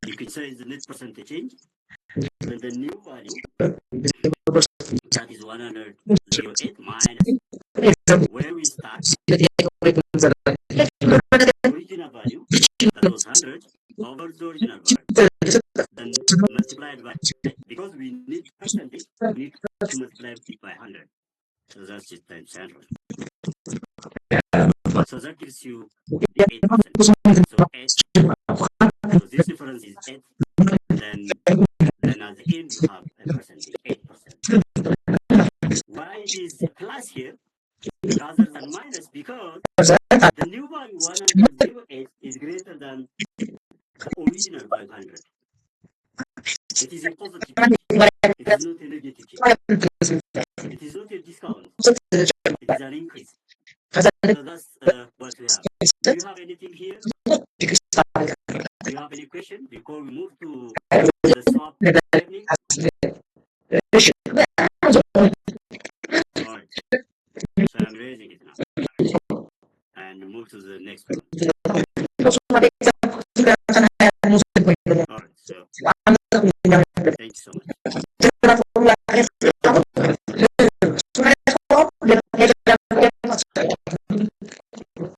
You could say the net percentage change. Then the new value, that is 108 minus where we start. Original value, that was 100 over the original value. Then multiplied by, because we need percentage, we need to multiply it by 100. So that's just times 100. So that gives you the 8%. So 8. So this difference is 8. Then at the end you have a percentage, 8%. Why it is plus here rather than minus? Because the new value 108 is greater than the original 500. It is a positive change. It is not a negative change. It is not a discount. It is an increase. So that's what we have. Do you have anything here? Do you have any question before we move to the swap technique? All right. So I'm raising it now. And move to the next one. All right. So thank you so much.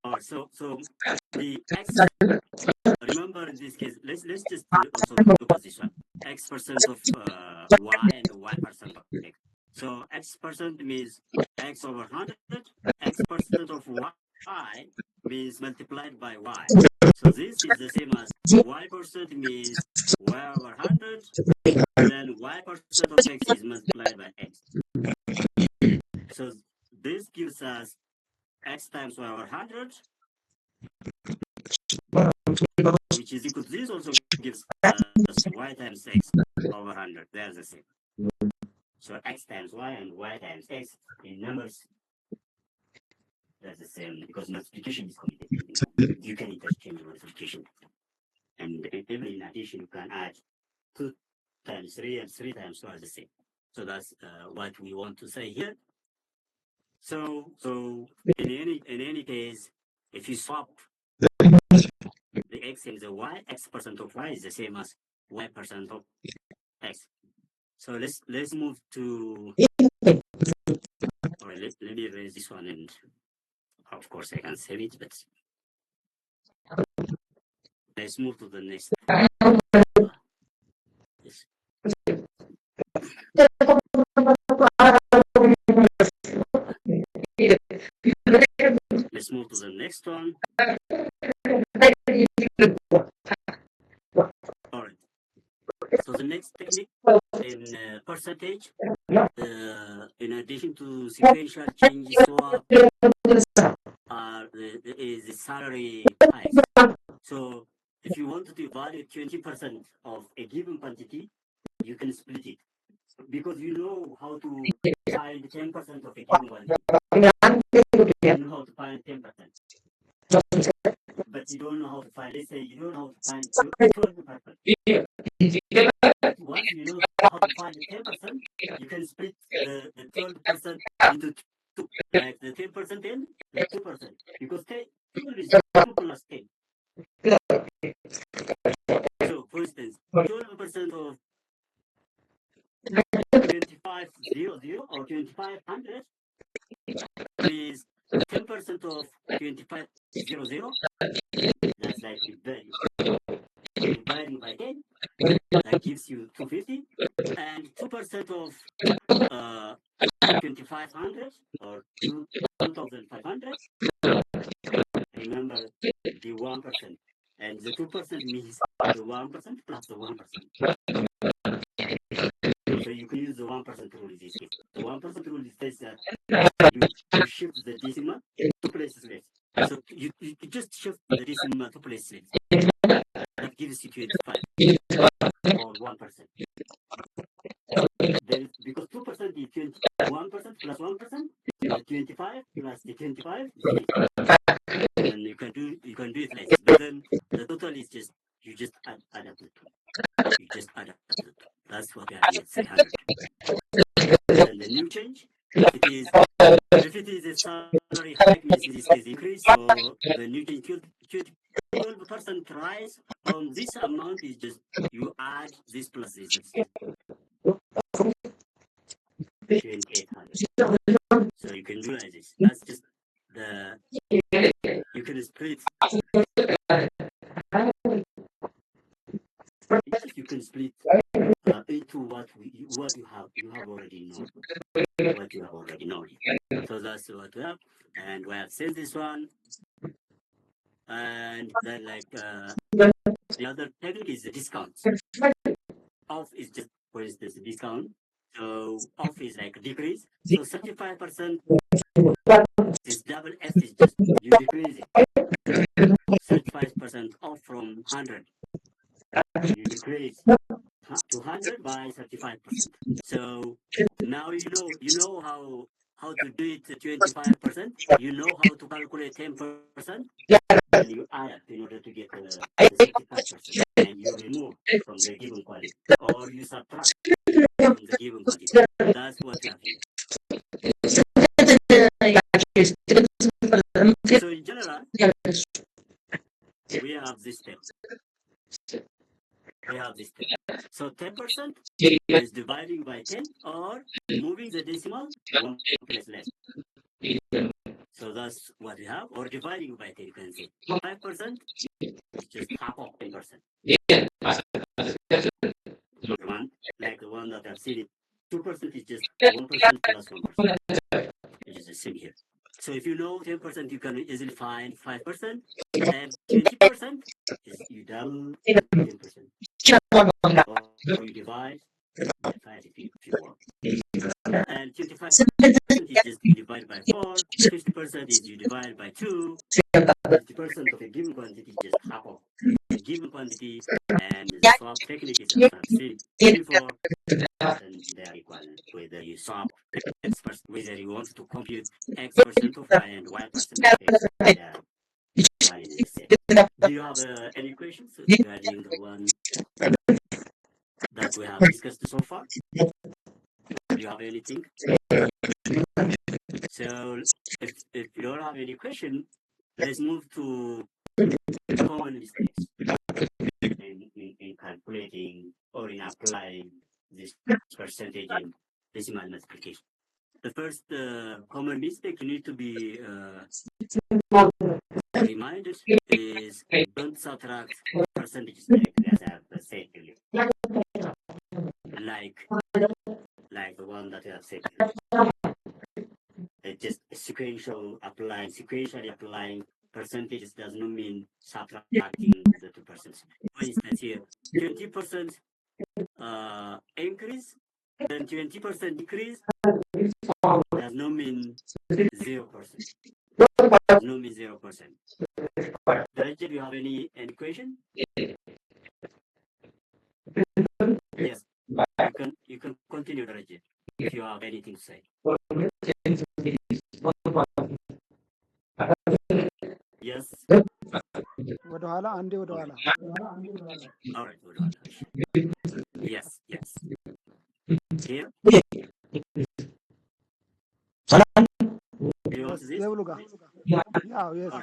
All right. So the X, remember in this case, let's just also look at this one. X% of Y and Y% of X. So X% means X over 100. X% of Y means multiplied by Y. So this is the same as Y% means Y over 100. Then Y% of X is multiplied by X. So this gives us X times Y over 100, which is equal to this also gives us Y times X over 100. They're the same. So X times Y and Y times X in numbers, that's the same because multiplication is committed. You can interchange multiplication. And even in addition, you can add 2 times 3 and 3 times 2 are the same. So that's what we want to say here. So in any case, if you swap the X and the Y, X% of Y is the same as Y% of X. So let's move to. All right, let me erase this one, and of course I can save it, but let's move to the next. Yes. Let's move to the next one. All right. So the next technique in percentage, in addition to sequential change swap, is the salary price. So if you want to evaluate 20% of a given quantity, you can split it. because you know how to find 10% of a given quantity. You know how to find 10%. But you don't know how to find, let's say you don't know how to find 12%. But once you know how to find 10%, you can split the 12% into two, like the 10% and the 2%. Because 12 is 2 plus 10. So, for instance, 12% of 2500 or 2500 is 10% of 2500. That's like the value. Dividing by 10, that gives you 250. And 2% of 2500 or 2500. Remember the 1%. And the 2% means the 1% plus the 1%. So you can use the 1% rule in this case. The 1% rule says that you shift the decimal 2 places left. So you just shift the decimal 2 places left. That gives you 25 or 1%. Then because 2% is 1% plus 1%, 25 plus the 25 is 50. And you can do it like this. But then the total is just you just add up the two. You just add up the two. That's what we are here, 300. And the new change, if it is a salary hike, means in this case increase, so the new change 12% rise on this amount is just you add this plus this. 2800. So you can do like this. That's just the you can split. You can split into what you have already known. What you have already known. So that's what we have, and we have seen this one. And then like the other technique is the discount. Off is just, for instance, discount. So off is like decrease. So 35% this double F is just you decrease it. 35% off from 100. You decrease to 100 by 35%. So now you know how to do it 25%. You know how to calculate 10%. And you add up in order to get the 35%. And you remove from the given quantity. Or you subtract from the given quantity. That's what you have here. So in general, we have this step. So 10% is dividing by 10 or moving the decimal 1 place less. So that's what we have. Or dividing by 10, you can say 5% is just half of 10%. One, like the one that I've seen it, 2% is just 1% plus 1%. Which is the same here. So if you know 10%, you can easily find 5%, and 20% is you double 10%. Or you divide by 5 if you want. And 25% is just you divide by 4, 50% is you divide by 2, 50% of a given quantity is just half of a given quantity, and the swap technique is as I've seen before, and they are equal. Whether you swap X%, whether you want to compute X% of Y and Y% of X, they are equal in the same. Do you have any questions regarding the one that we have discussed so far? Do you have anything? So if you don't have any question, let's move to common mistakes in calculating or in applying this percentage in decimal multiplication. The first common mistake you need to be reminded is don't subtract percentages as I have said earlier. Like the one that I have said earlier. It's just sequentially applying percentages does not mean subtracting the 2%. For instance, here 20% increase, then 20% decrease does not mean 0%. Does not mean 0%. Debre, do you have any question? Yes. You can continue, Debre. Debre, if you have anything to say. Yes. ወደኋላ አንዴ ወደኋላ All right, hold on. Yes, yes. Here? You want this? ቴብሉ ጋር ያው የስ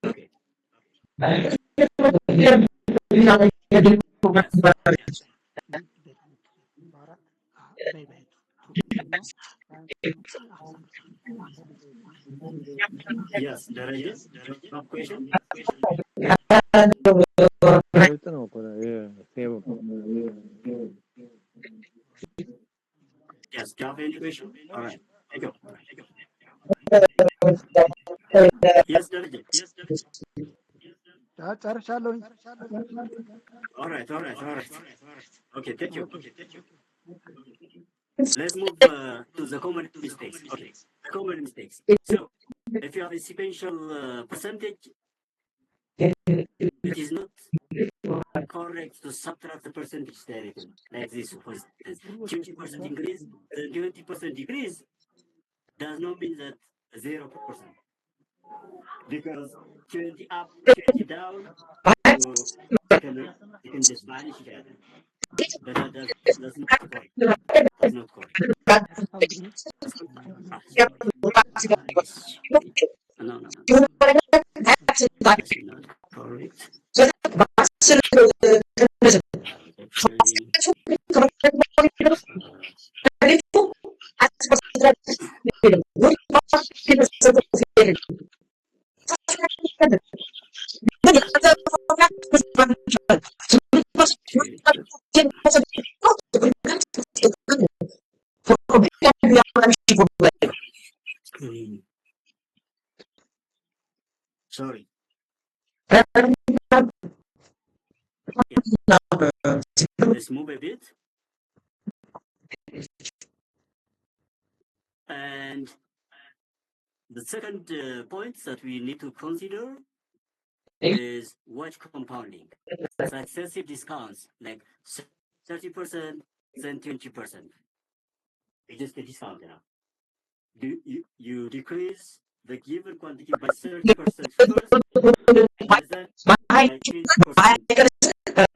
Okay. Yes. Yes, Debre, no question? Yes, do you have any question? All right, thank you. Yes, Debre. ጨርሻለሁኝ። All right. Okay, thank you. Let's move to the common mistakes. Okay, common mistakes. So, if you have a sequential percentage, it is not correct to subtract the percentage directly, like this. For instance, 20% increase, then 20% decrease does not mean that 0%. Because 20 up, 20 down, you can just vanish each other. But that's not correct. That's not correct. No. That's not correct. Sorry. Let's move a bit. And the second point that we need to consider is watch compounding. Successive discounts, like 30%, then 20%. It's just a discount now. You decrease the given quantity by 30% first, and then by 20%. That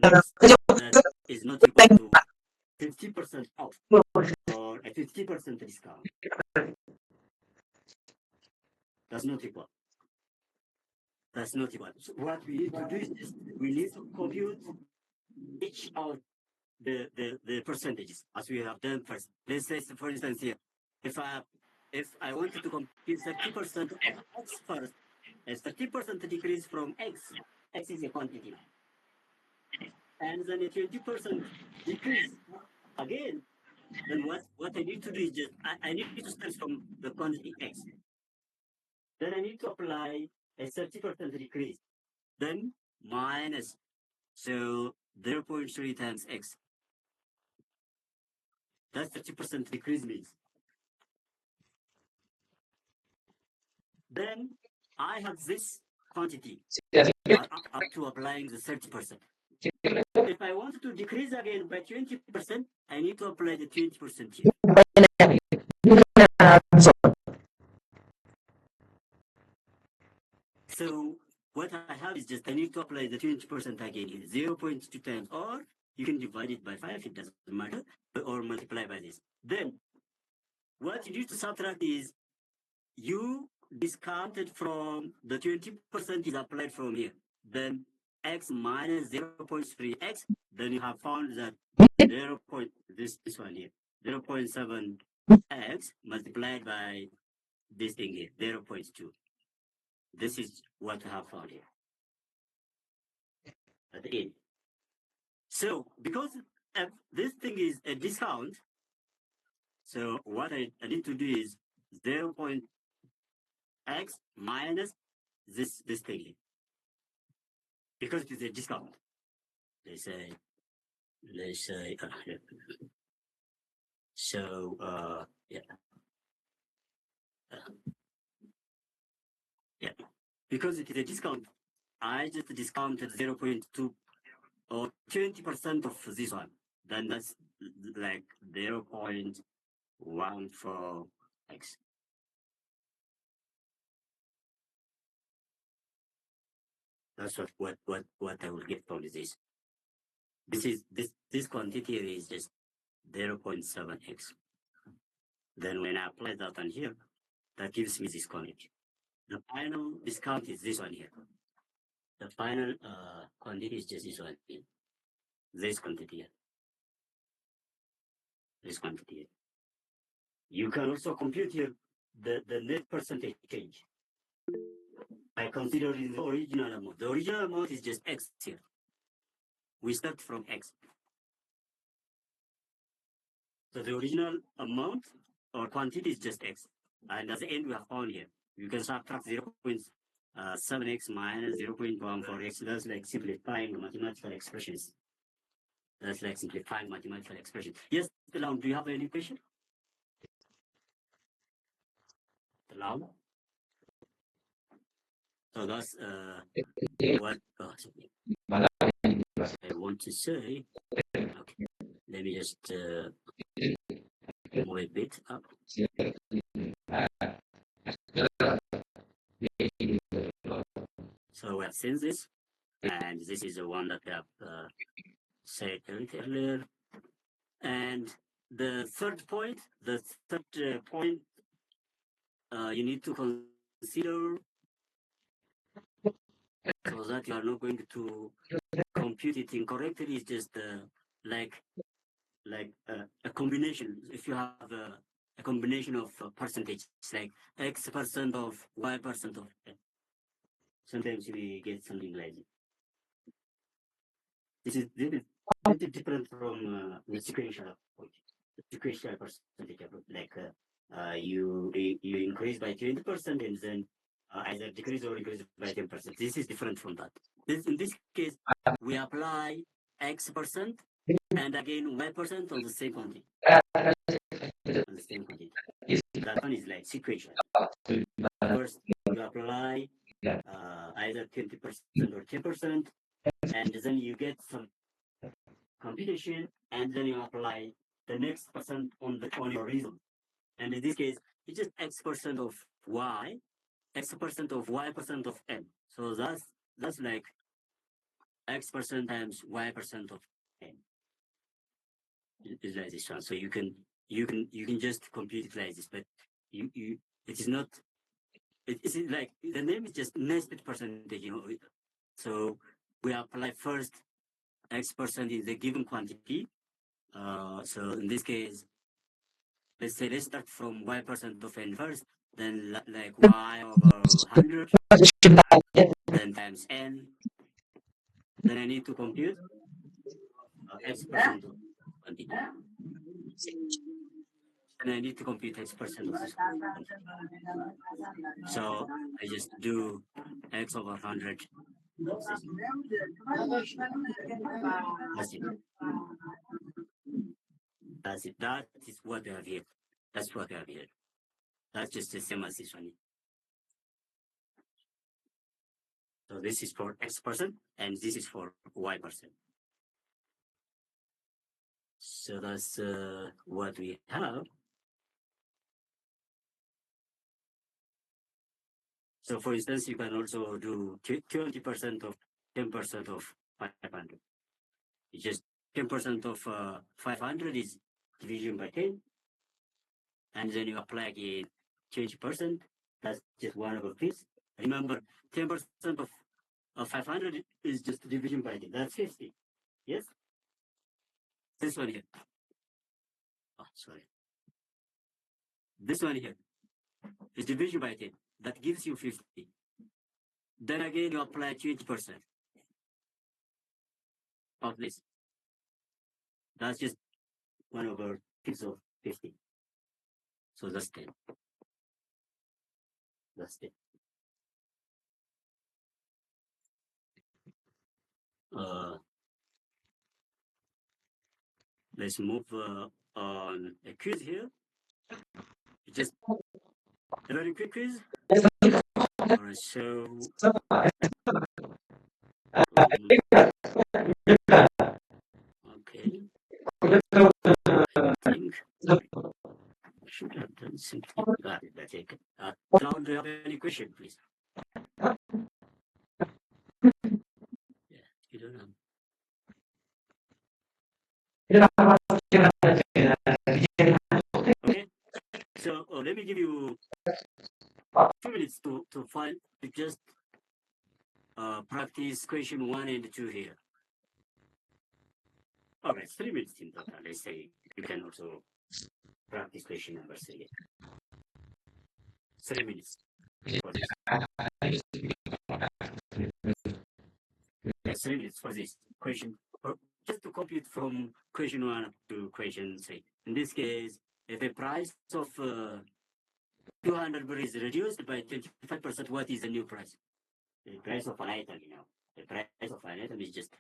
is not equal to 50% off or a 50% discount. That's not equal. So what we need to do is we need to compute each of the percentages as we have done first. Let's say, for instance, here, if I wanted to compute 30% of x first, as 30% decrease from x is a quantity, and then a 20% decrease again. Then what I need to do is just I need to start from the quantity x. Then I need to apply a 30% decrease. Then minus, so 0.3 times x. That's 30% decrease means. Then I have this quantity up to applying the 30%. If I want to decrease again by 20%, I need to apply the 20% here. So what I have is just I need to apply the 20% again here, 0.2 times, or you can divide it by 5, it doesn't matter, or multiply by this. Then what you need to subtract is you discounted from the 20% is applied from here. Then x minus 0.3x, then you have found that this one here, 0.7x multiplied by this thing here, 0.2. This is what I have found here at the end. So because this thing is a discount, so what I need to do is 0.x minus this thing here. Because it is a discount. Let's say so yeah. Because it is a discount, I just discounted 0.2 or 20% of this one. Then that's like 0.14x. That's what I will get from this. This quantity here is just 0.7x. Then when I apply that on here, that gives me this quantity. The final discount is this one here. The final quantity is just this one here. This quantity here. This quantity here. You can also compute here the net percentage change by considering the original amount. The original amount is just x here. We start from x. So the original amount or quantity is just x. And at the end we have all here. You can subtract 0.7x minus 0.14x. That's like simplifying mathematical expressions. That's like simplifying mathematical expressions. Yes, Talam, do you have any question? Talam? So that's what I want to say. Okay, let me just move a bit up. So we have seen this, and this is the one that we have said earlier. And the third point, you need to consider so that you are not going to compute it incorrectly. Is just like a combination. If you have a combination of percentages, like x% of y% of, sometimes we get something like this. This is little different from the sequential approach. The sequential percentage approach, like you increase by 20% and then either decrease or increase by 10%. This is different from that. In this case, we apply x% and again y% on the same quantity. On the same quantity. That one is like sequential. First, you apply either 20% or 10%, and then you get some computation, and then you apply the next percent on your result. And in this case, it's just x% of y, x% of y% of n. So that's like x% times y% of n. It's like this one. So you can just compute it like this, but it is not. It is like the name is just nested percentage, So we apply first x% in the given quantity. So in this case, let's start from y% of n first, then like y over 100, then times n. Then I need to compute x% of quantity. And I need to compute x% of this quantity. So I just do x over 100. That's it. That is what we have here. That's what we have here. That's just the same as this one. So this is for x%, and this is for y%. So that's what we have. So for instance, you can also do 20% of 10% of 500. It's just 10% of 500 is division by 10. And then you apply again 20%. That's just 1/5. Remember, 10% of 500 is just division by 10. That's 50. Yes? This one here. Oh, sorry. This one here is division by 10. That gives you 50. Then again, you apply 20% of this. That's just 1/6 of 50. So that's 10. That's 10. Let's move on a quiz here. Just a very quick quiz. Alright, so okay. find, to just practice question 1 and 2 here. Okay, 3 minutes in total. Let's say you can also practice question number 3. 3 minutes for this. Yeah, 3 minutes for this question. Just to compute from question 1 to question 3. In this case, if the price of 200 Birr is reduced by 25%, what is the new price? The price of an item, the price of an item is just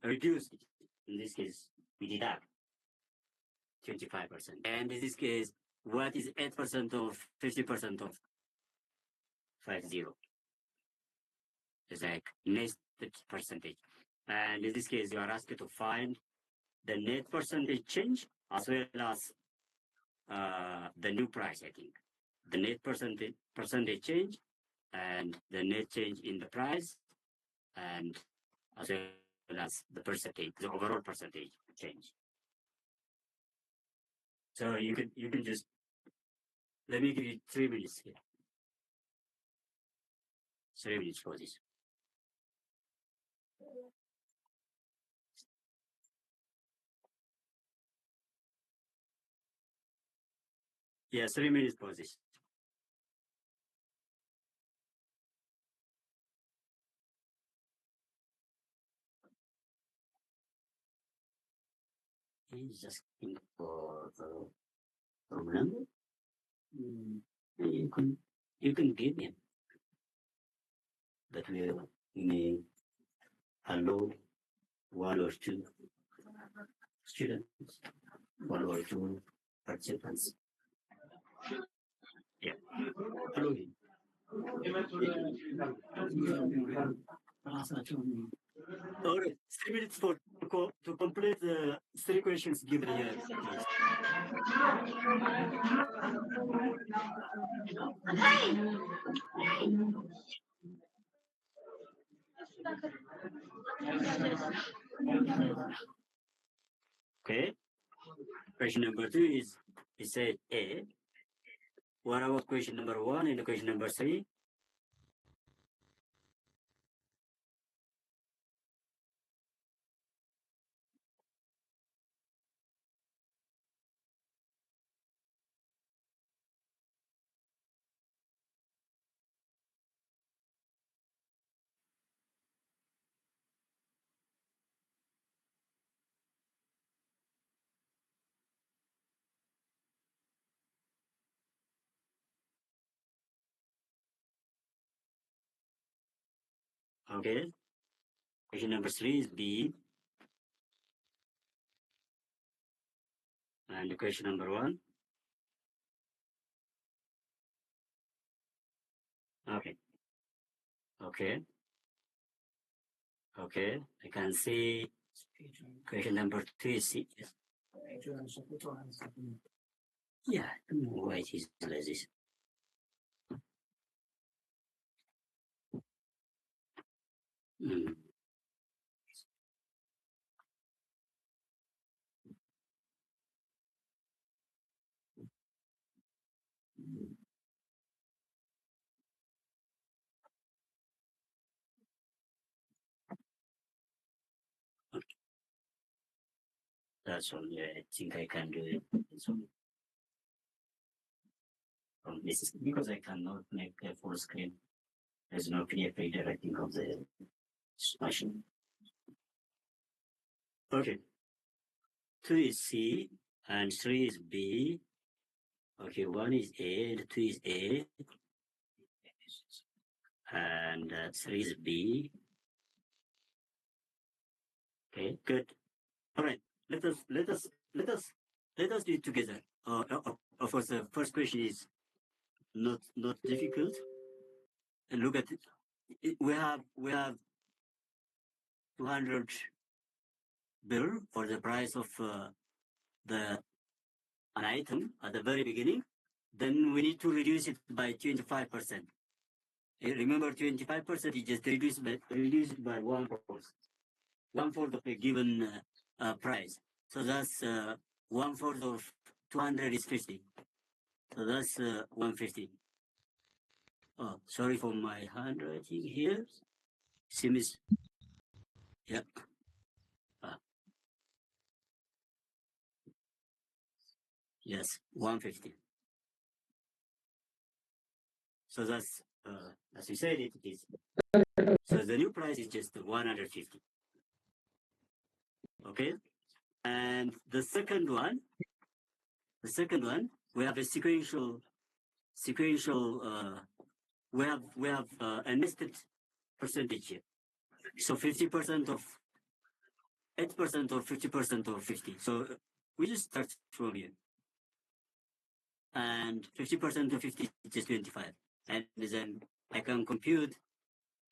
reduced. In this case, we deduct 25%. And in this case, what is 8% of 50% of 50? It's like net percentage. And in this case, you are asked to find the net percentage change as well as the new price, I think. The net percentage change and the net change in the price, and as well as the percentage, the overall percentage change. So you can just, let me give you 3 minutes here. 3 minutes for this. Yeah, 3 minutes for this. He's just looking for the problem. You can give him, but we may allow 1 or 2 students, 1 or 2 participants. Yeah, allow him. All right, 3 minutes to complete the 3 questions given here. Please. Okay. Question number 2 is, it said A. What about question number 1 and question number 3? Okay. Question number 3 is B. And question number 1. Okay. Okay. Okay. I can see question number 2 is C. Yes. Yeah, I don't know why it is like this. Okay. That's all. Yeah, I think I can do it. So, this is because I cannot make a full screen. There's no clear redirecting of the machine. Okay. 2 is C and 3 is B. Okay, 1 is A and 2 is A. And 3 is B. Okay, good. All right. Let us do it together. Of course, the first question is not difficult. And look at it. We have 200 Birr for the price of an item at the very beginning. Then we need to reduce it by 25%. Remember, 25% is just reduced by 1/4. 1/4 of a given price. So that's 1/4 of 200 is 50. So that's 150. Oh, sorry for my handwriting here. Seems, yeah. Yes, 150. So that's, as you said, it is. So the new price is just 150. Okay. And the second one, we have a sequential, we have a nested percentage here. So 50% of 8% or 50% or 50. So we just start from here. And 50% of 50 is just 25. And then I can compute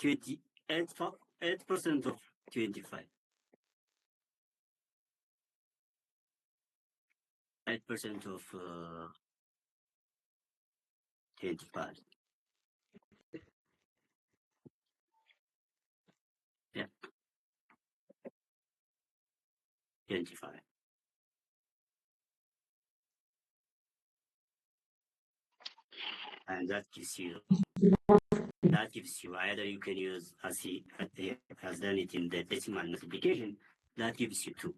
8% of 25. 8% of 25. Yeah. 25. And that gives you either you can use as he has done it in the decimal multiplication, that gives you 2.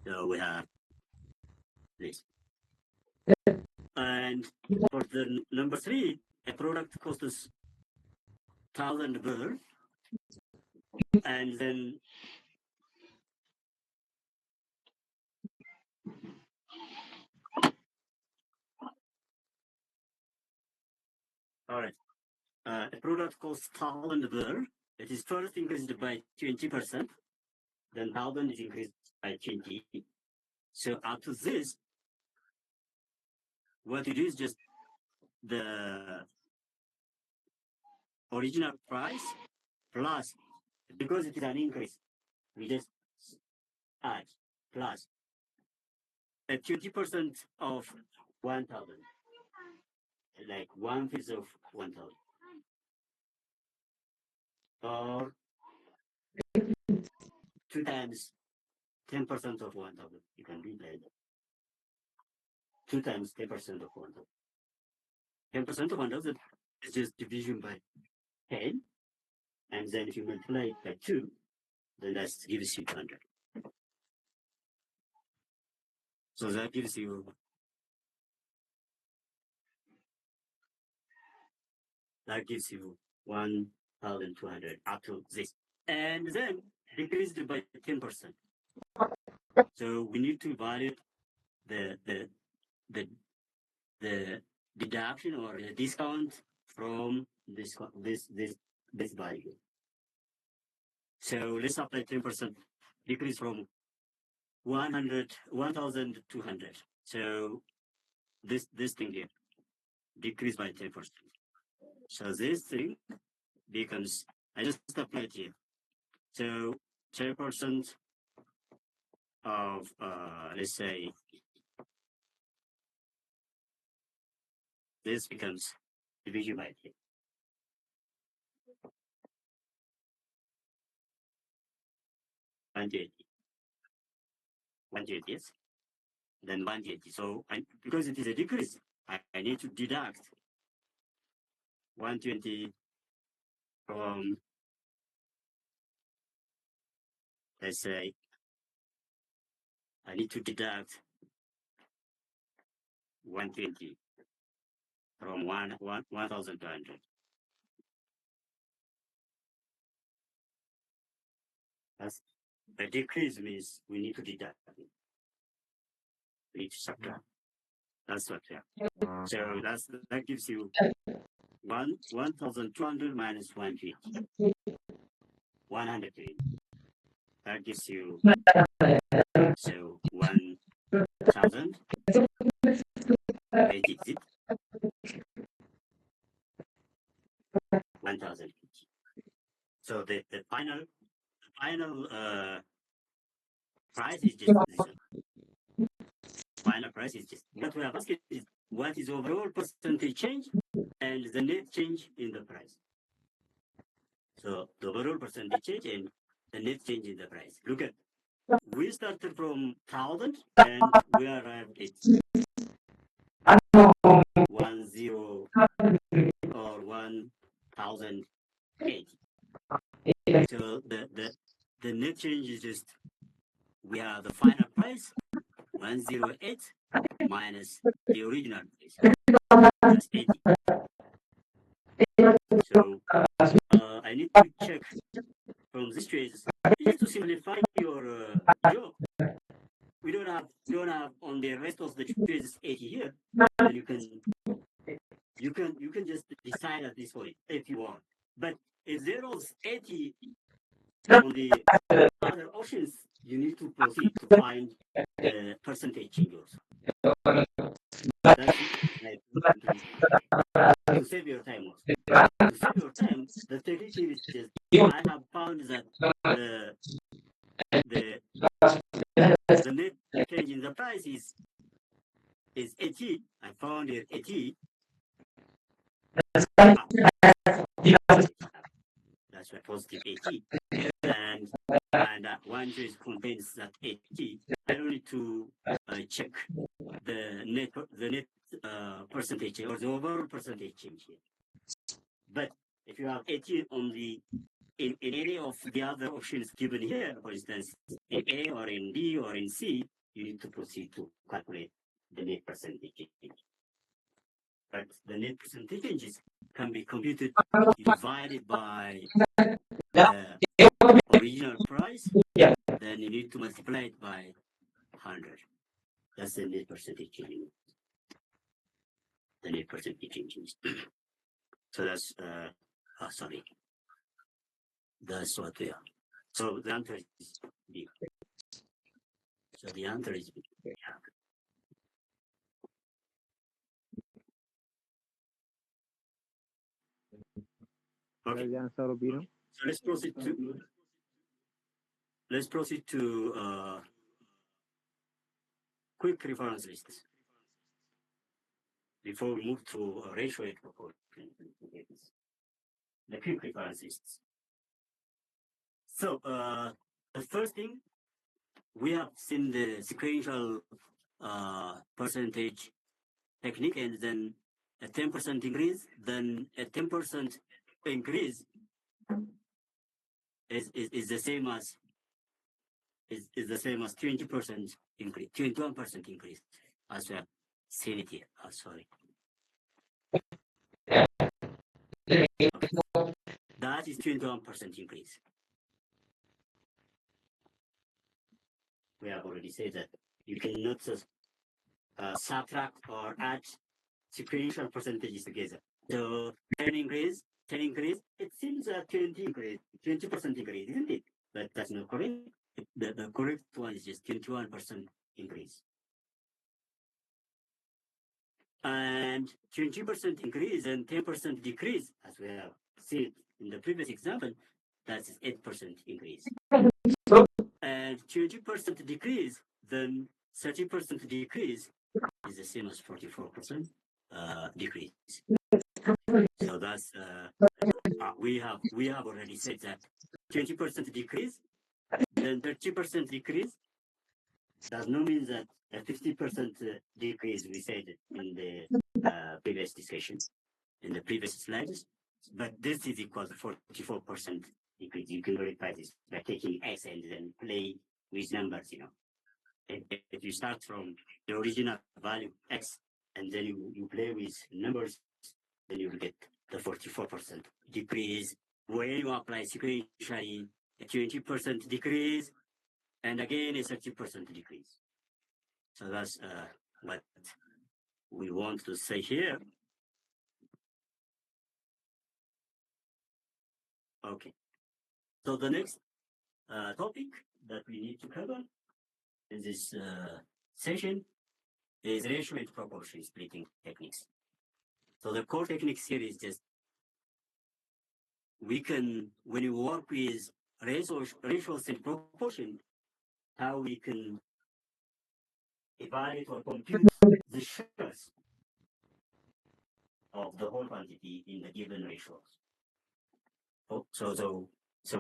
So we have this. And for the number 3, a product costs us 1,000 birr, and then all right, a product costs 1,000 birr. It is first increased by 20%, then 1,000 is increased by 20. So up to this, what you do is just the original price plus, because it is an increase, we just add plus a 20% of 1,000, like 1/5 of 1,000, or 2 times 10% of 1,000. You can do that. 2 times 10% of 1,000. 10% of 1,000 is just division by 10, and then if you multiply it by 2, then that gives you 200. So that gives you 1,200 up to this, and then decreased by 10%. So we need to evaluate the deduction or the discount from this value. So let's apply 10% decrease from 1,200. So this thing here decrease by 10%. So this thing becomes, I just applied here. So 10% of let's say this becomes division by 10. 180, yes, then 180. So because it is a decrease, I need to deduct 120 from, let's say, I need to deduct 120 from 1,200. That's the decrease means we need to deduct. We need to subtract. That's what, yeah. So that gives you 1,200 minus 120. 120. That gives you, so 1,080. 1,080. So the final price is just this one. Final price is just what we have asked is what is overall percentage change and the net change in the price. So the overall percentage change and the net change in the price. Look at, we started from 1,000 and we arrived at 10 or 1 the net change is just, we have the final price 108 minus the original price, that's 80. So I need to check from this traces just to simplify your job. We don't have on the rest of the traces 80 here, and you can just decide at this point if you want. But if there was 80 on the other options, you need to proceed to find the percentage change also. That's like to save your time also. To save your time, the technique here is just, I have found that the net change in the price is 80. I found it 80. That's a positive 80. And one choice contains that 80. I don't need to check the net percentage or the overall percentage change here. But if you have 80 on the in any of the other options given here, for instance, in A or in B or in C, you need to proceed to calculate the net percentage change. But the net percentage changes can be computed divided by the original price, then you need to multiply it by 100. That's the net percentage change. The net percentage changes. So that's sorry. That's what we are. So the answer is B. So the answer is B. Yeah. Okay. So let's proceed to quick reference lists before we move to ratio and proportion. The quick reference lists. So the first thing, we have seen the sequential percentage technique, and then a 10% increase, then a 10% increase is the same as 20% increase, 21% increase, as we have seen it here. Sorry. Okay. That is 21% increase. We have already said that you cannot subtract or add sequential percentages together. So 10 increase, it seems a 20% increase, isn't it? But that's not correct. The correct one is just 21% increase. And 20% increase and 10% decrease, as we have seen in the previous example, that's 8% increase. And 20% decrease, then 30% decrease is the same as 44% decrease. So that's we have already said that 20% decrease, then 30% decrease does not mean that a 50% decrease we said in the previous discussion, in the previous slides, but this is equal to 44% decrease. You can verify this by taking x and then play with numbers, you know. If you start from the original value x and then you play with numbers, then you will get the 44% decrease. When you apply sequentially a 20% decrease and again a 30% decrease. So that's what we want to say here. Okay. So the next topic that we need to cover in this session is ratio and proportion splitting techniques. So the core techniques here is just, we can, when you work with ratios and proportion, how we can evaluate or compute the shares of the whole quantity in the given ratios. Oh, so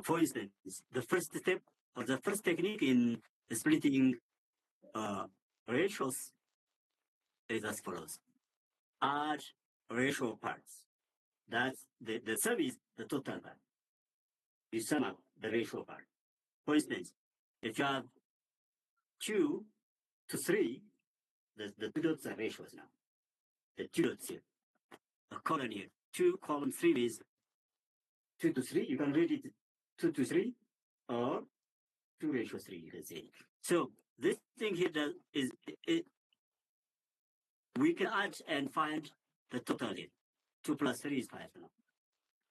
for instance, the first step or the first technique in splitting ratios is as follows: add ratio parts. That's the sum is the total part. You sum up the ratio part. For instance, if you have 2 to 3, the two dots are ratios now. The two dots here, a colon here. 2 colon 3 is 2 to 3. You can read it 2 to 3 or 2 ratio 3, you can say. So this thing here is we can add and find the total here. 2 plus 3 is 5 now.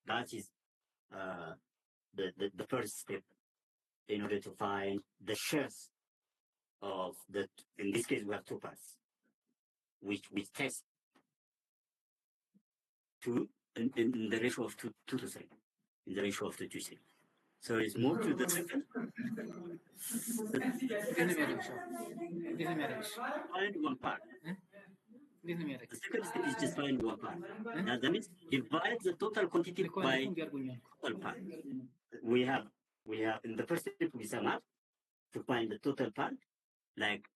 That is the first step in order to find the shares of the, in this case we have 2 parts, which we test 2 in the ratio of 2 to 3, in the ratio of 2 to 3. So it's more to the second. Find one part. The second step is just find one part. That means divide the total quantity by total part. We have in the first step we sum up to find the total part, like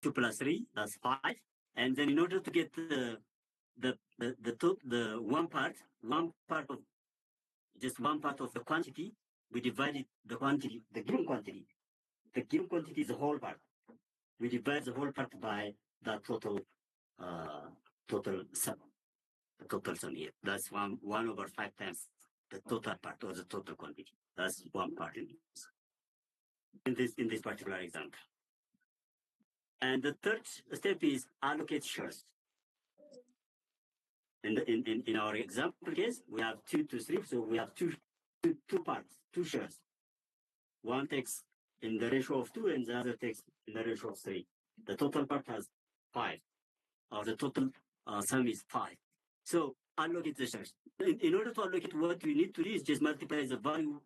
2 plus 3, that's 5. And then in order to get the one part of just one part of the quantity, we divided the quantity, the given quantity. The given quantity is the whole part. We divide the whole part by the total sum. The total sum here. That's 1 over 5 times the total part or the total quantity. That's one part in this particular example. And the third step is allocate shares. In our example case, we have 2 to 3, so we have two parts, 2 shares. One takes in the ratio of 2 and the other takes in the ratio of 3. The total part has 5, or the total sum is 5. So allocate the shares. In order to allocate, what we need to do is just multiply the value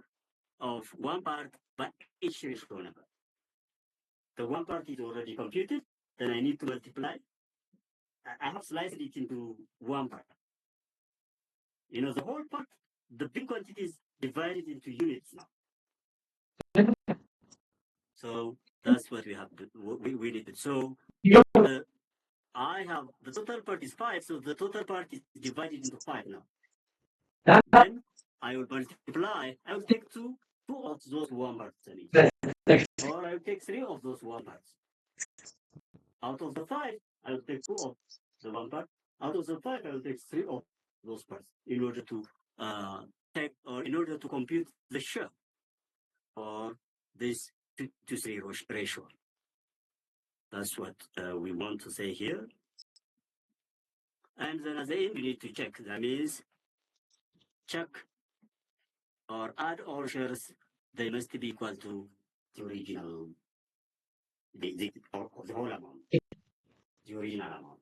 of one part by each ratio number. The one part is already computed, then I need to multiply. I have sliced it into one part. You know, the whole part, the big quantity is divided into units now. So that's what we have to, we need to. So I have, the total part is 5, so the total part is divided into 5 now. Then I will multiply, I will take two of those one parts, or I will take 3 of those one parts. Out of the 5, I will take 2 of the one part. Out of the 5, I will take 3 of those parts in order to in order to compute the share for this 2 to 3 ratio. That's what we want to say here. And then at the end, we need to check. That means check or add all shares. They must be equal to the original, the whole amount, the original amount.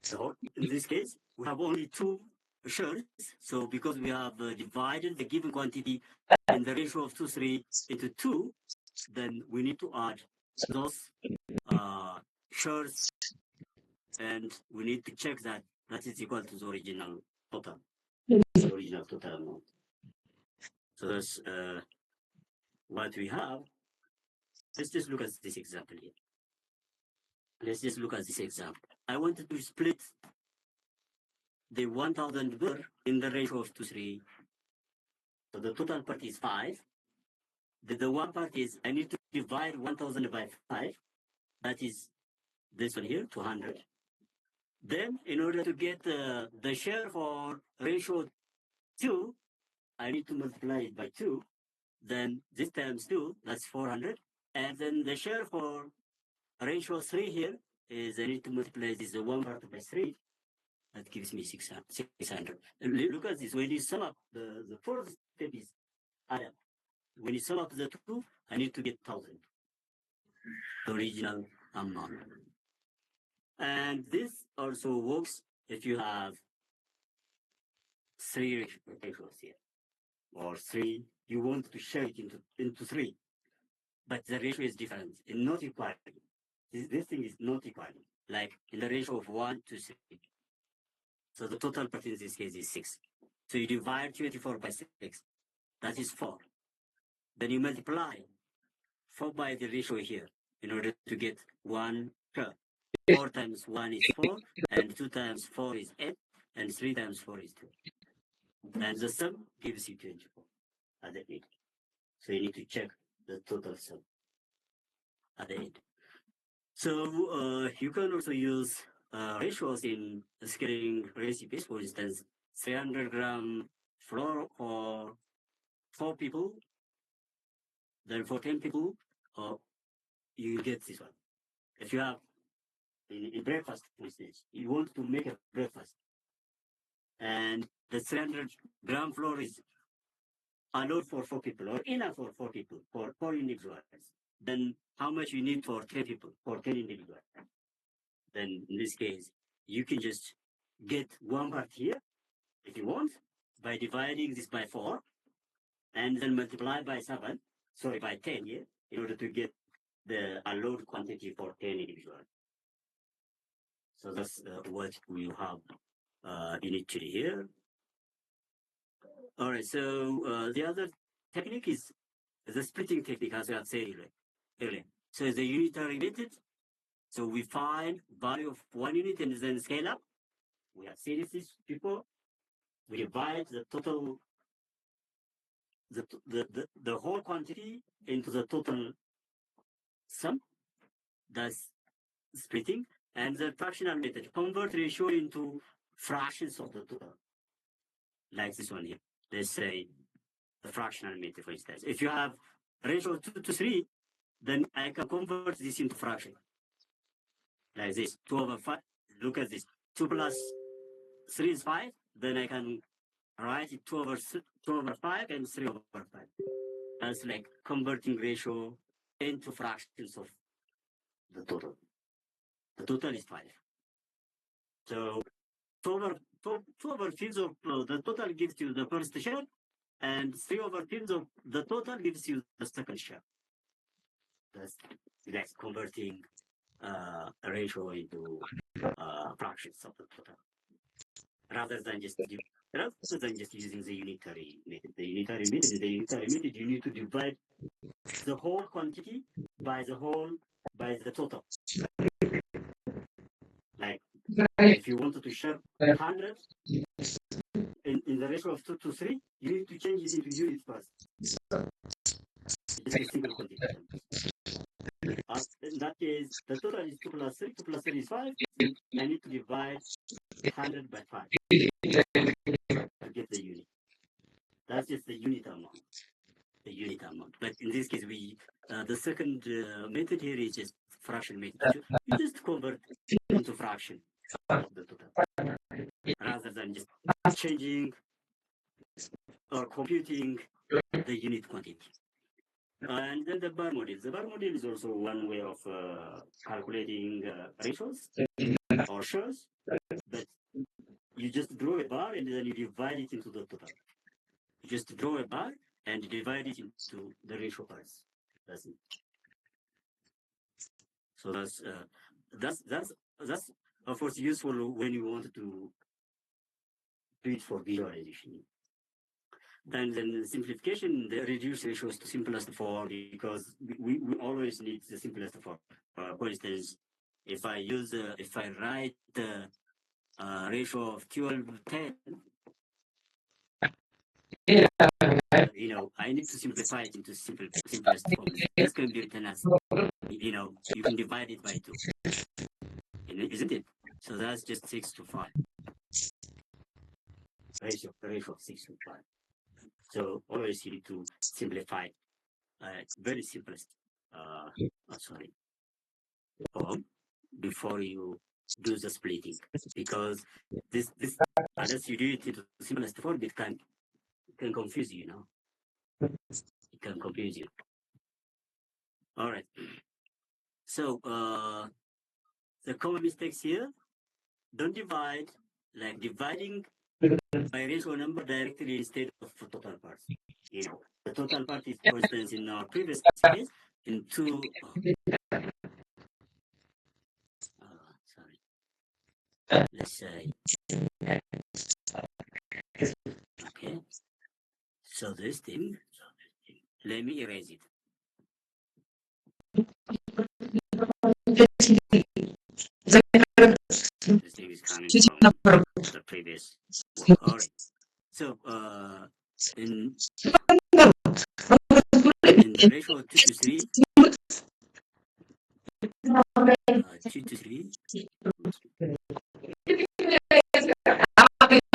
So in this case, we have only 2 shares. So because we have divided the given quantity in the ratio of 2:3 into 2, then we need to add those shares, and we need to check that is equal to the original total, the original total amount. So that's what we have. Let's just look at this example here. Let's just look at this example. I wanted to split the 1,000 birr in the ratio of 2:3. So the total part is 5. The one part is I need to divide 1,000 by 5. That is this one here, 200. Then in order to get the share for ratio 2, I need to multiply it by 2. Then this times 2, that's 400. And then the share for ratio 3 here is I need to multiply this one part by 3. That gives me 600. Look at this. When you sum up the fourth step is add up. When you sum up the 2, I need to get 1,000. The original amount. And this also works if you have 3 ratios here. Or 3, you want to share it into 3. But the ratio is different. It's not equal. This thing is not equal. Like in the ratio of 1 to 3. So the total part in this case is 6. So you divide 24 by 6. That is 4. Then you multiply 4 by the ratio here in order to get 1 share. 4 times 1 is 4, and 2 times 4 is 8, and 3 times 4 is 2. and the sum gives you 24 at the end. So you need to check the total sum at the end. So you can also use ratios in scaling recipes. For instance, 300-gram flour for 4 people, then for 10 people, you get this one. If you have in breakfast, for instance, you want to make a breakfast, and the 300-gram flour is allowed for 4 people or enough for 4 people, for 4 individuals, then how much you need for 10 people, for 10 individuals? Then in this case, you can just get one part here, if you want, by dividing this by 4, and then multiply by 7, sorry, by 10 here, in order to get the allowed quantity for 10 individuals. So that's what we have initially here. All right, so the other technique is the splitting technique, as I have said earlier. So the unitary method, so we find value of 1 unit and then scale up. We have seen this before. We divide the total, the whole quantity into the total sum. That's splitting. And the fractional method, convert ratio into fractions of the total. Like this one here. Let's say the fractional method, for instance. If you have ratio 2 to 3, then I can convert this into fraction. Like this, 2 over 5. Look at this. 2 plus 3 is 5. Then I can write it 2 over 5 and 3 over 5. That's like converting ratio into fractions of the total. The total is 5. So 2 over 5 of the total gives you the first share, and 3 over 5 of the total gives you the second share. That's like converting a ratio into fractions of the total, rather than just using the unitary method. The unitary method, you need to divide the whole quantity by the total. Like if you wanted to share 100 in the ratio of 2 to 3, you need to change it into units first. It's a single quantity. In that case, the total is 2 plus 3. 2 plus 3 is 5. Then I need to divide 100 by 5 to get the unit. That's just the unit amount. The unit amount. But in this case, the second method here is just fraction method. You just convert into fraction of the total, rather than just changing or computing the unit quantity. And then the bar model. The bar model is also one way of calculating ratios or shares, but you just draw a bar and then you divide it into the total. You just draw a bar and divide it into the ratio parts. That's it. So that's of course useful when you want to do it for visualization. Then simplification, the reduce ratios to simplest form, because we always need the simplest form. For instance, if I write the ratio of 12:10, I need to simplify it into simplest form. This can be written as, you can divide it by 2, isn't it? So that's just 6 to 5. Ratio of 6 to 5. So always you need to simplify very simplest form before you do the splitting, because this unless you do it into simplest form, it can confuse you. It can confuse you. All right. So the common mistakes here: don't divide, like dividing by ratio number directly instead of total parts. The total part is, for instance, in our previous case, in 2. Sorry. Let's say. Okay. So this thing, let me erase it. This thing is coming from the previous work. All right. So in the ratio of 2 to 3, 2 to 3, okay.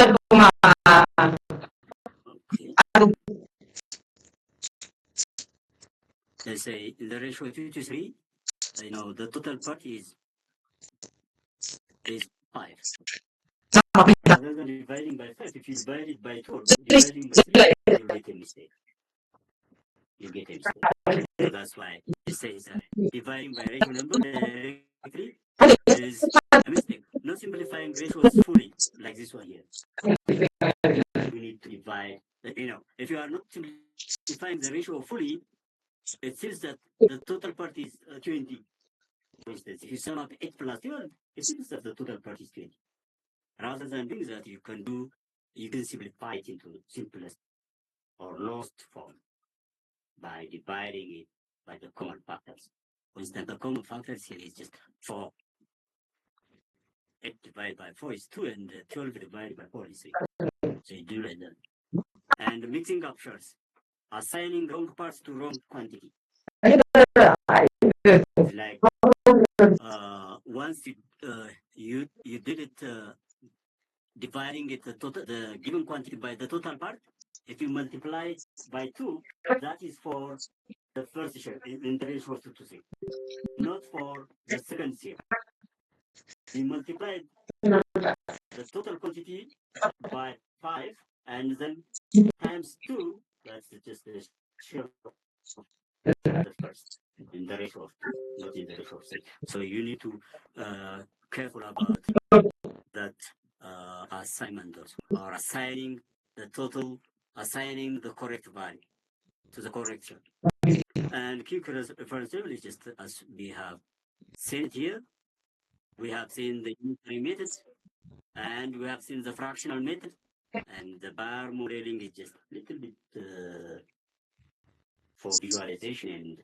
Let's say in the ratio of 2 to 3, the total part is 5. Rather than dividing by 5, if you divide it by 12, dividing by 3, you'll get a mistake. So that's why it says dividing by ratio number directly is a mistake. Not simplifying ratios fully, like this one here. We need to divide, if you are not simplifying the ratio fully, it says that the total part is 20. For instance, if you sum up 8 plus 12, it seems that the total part is 20. Rather than doing that, you can simplify it into simplest or lowest form by dividing it by the common factors. For instance, the common factors here is just 4. 8 divided by 4 is 2, and 12 divided by 4 is 3. So you do like that. And mixing up shares, assigning wrong parts to wrong quantity. It's like once you did it, dividing it the given quantity by the total part. If you multiply it by 2, that is for the first share in the ratio of 2 to 3, not for the second share. We multiply the total quantity by 5 and then times 2. That's just the share of the first in the ratio of 2, not in the ratio of 3. So you need to careful about that assignment also, or assigning the correct value to the correct share. And key referential is just as we have seen here. We have seen the unitary method, and we have seen the fractional method, and the bar modeling is just a little bit for visualization,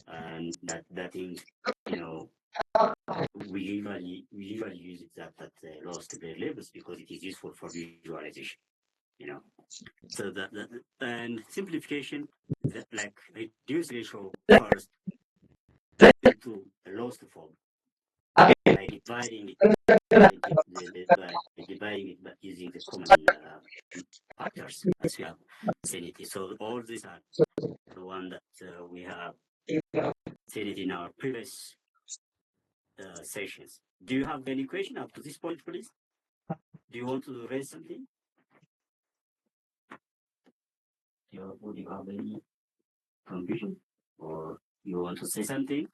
and that thing, we usually use it at lowest grade levels because it is useful for visualization. So and simplification, like reduce ratio first into a lowest form by dividing it by using the common factors as we have seen it. So all these are the one that we have seen it in our previous sessions. Do you have any question up to this point, please? Do you want to raise something? Would you have any confusion, or you want to say something?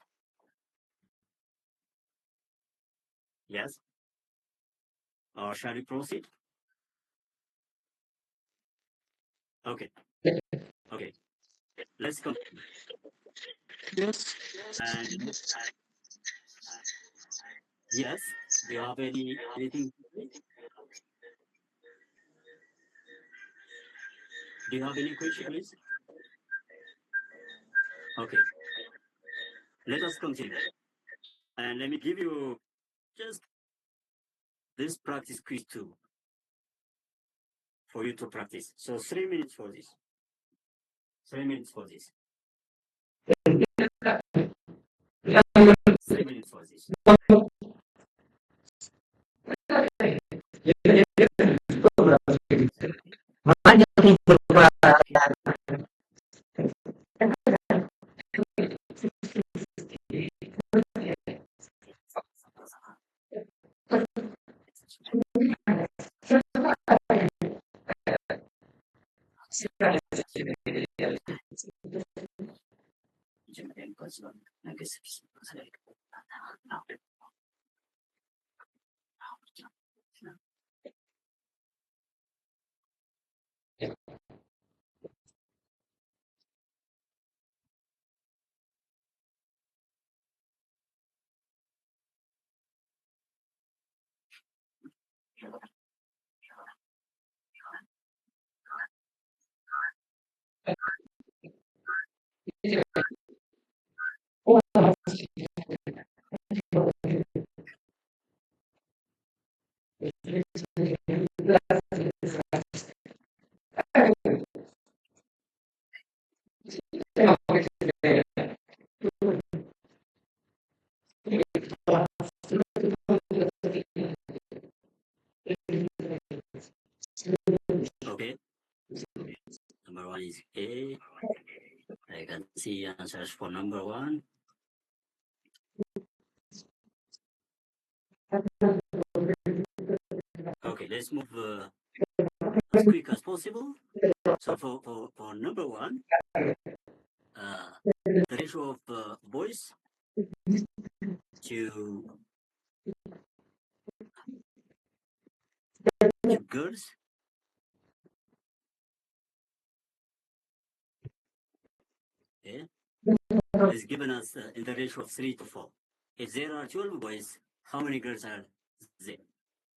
Yes? Or shall we proceed? Okay. Let's go. Yes. And yes, do you have anything? Do you have any question, please? Okay. Let us continue. And let me give you just this practice quiz too for you to practice. So 3 minutes for this. 3 minutes for this. 3 minutes for this. Okay. Number one is A. I can see answers for number one. Okay, let's move as quick as possible. So for number one, the ratio of boys to girls is given us in the ratio of 3 to 4. If there are 12 boys, how many girls are there?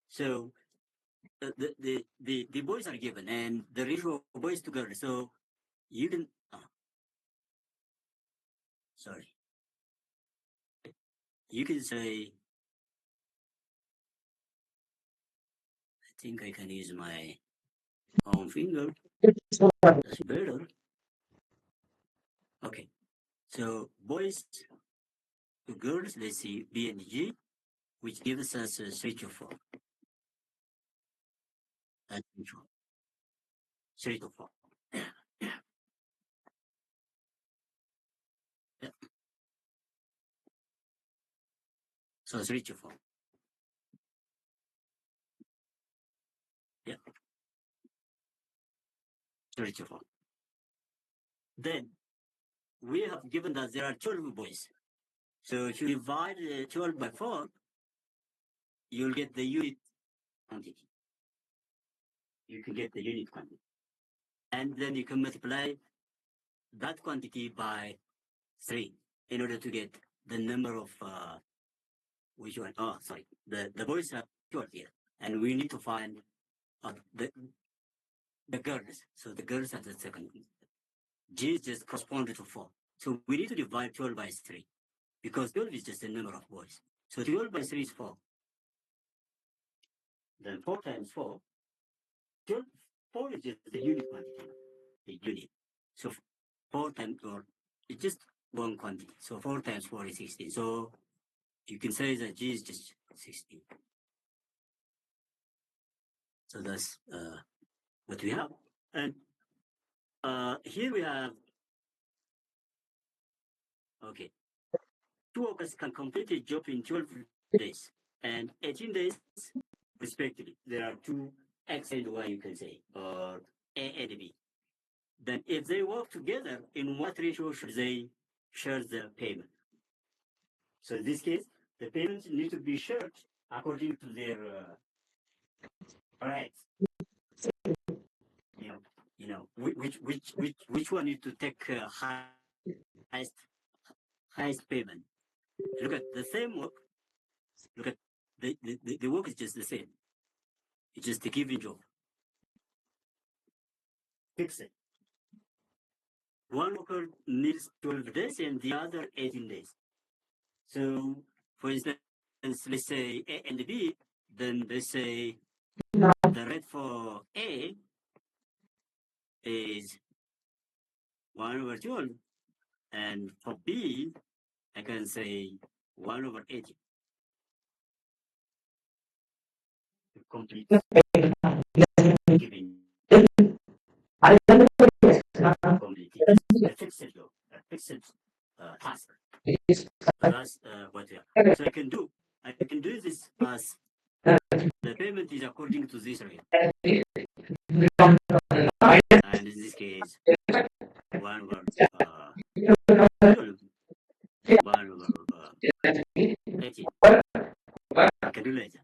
So the boys are given and the ratio of boys to girls. So you can, sorry, you can say, I think I can use my own finger. That's better. Okay. So boys to girls, let's see, B and G, which gives us 3 to 4. That's 3 to 4. Yeah. So 3 to 4. Yeah. 3 to 4. Then we have given that there are 12 boys. So if you divide 12 by 4, you'll get the unit quantity. You can get the unit quantity. And then you can multiply that quantity by 3 in order to get the number of, which one? Oh, sorry. The boys are 12 here. And we need to find the girls. So the girls are the second. G is just corresponding to 4. So we need to divide 12 by 3 because 12 is just the number of boys. So 12 by 3 is 4. Then 4 times 4, 12, 4 is just the unit quantity, the unit. So 4 times 4, it's just one quantity. So 4 times 4 is 16. So you can say that G is just 16. So that's what we have. And here we have, okay, 2 workers can complete a job in 12 days and 18 days respectively. There are 2 X and Y, you can say, or A and B. Then if they work together, in what ratio should they share the payment? So in this case, the payments need to be shared according to their rights. You know, which one need to take highest payment? Look at the same work. Look at the work is just the same. It's just a given job. Fix it. One worker needs 12 days and the other 18 days. So, for instance, let's say A and B, then let's say the rate for A is 1 over 12, and for B, I can say 1 over 80. To complete giving complete a fixed job, a fixed task. So that's what we have. So I can do this as the payment is according to this rate. And in this case, 1 over 12, 1 over 18. I can do later.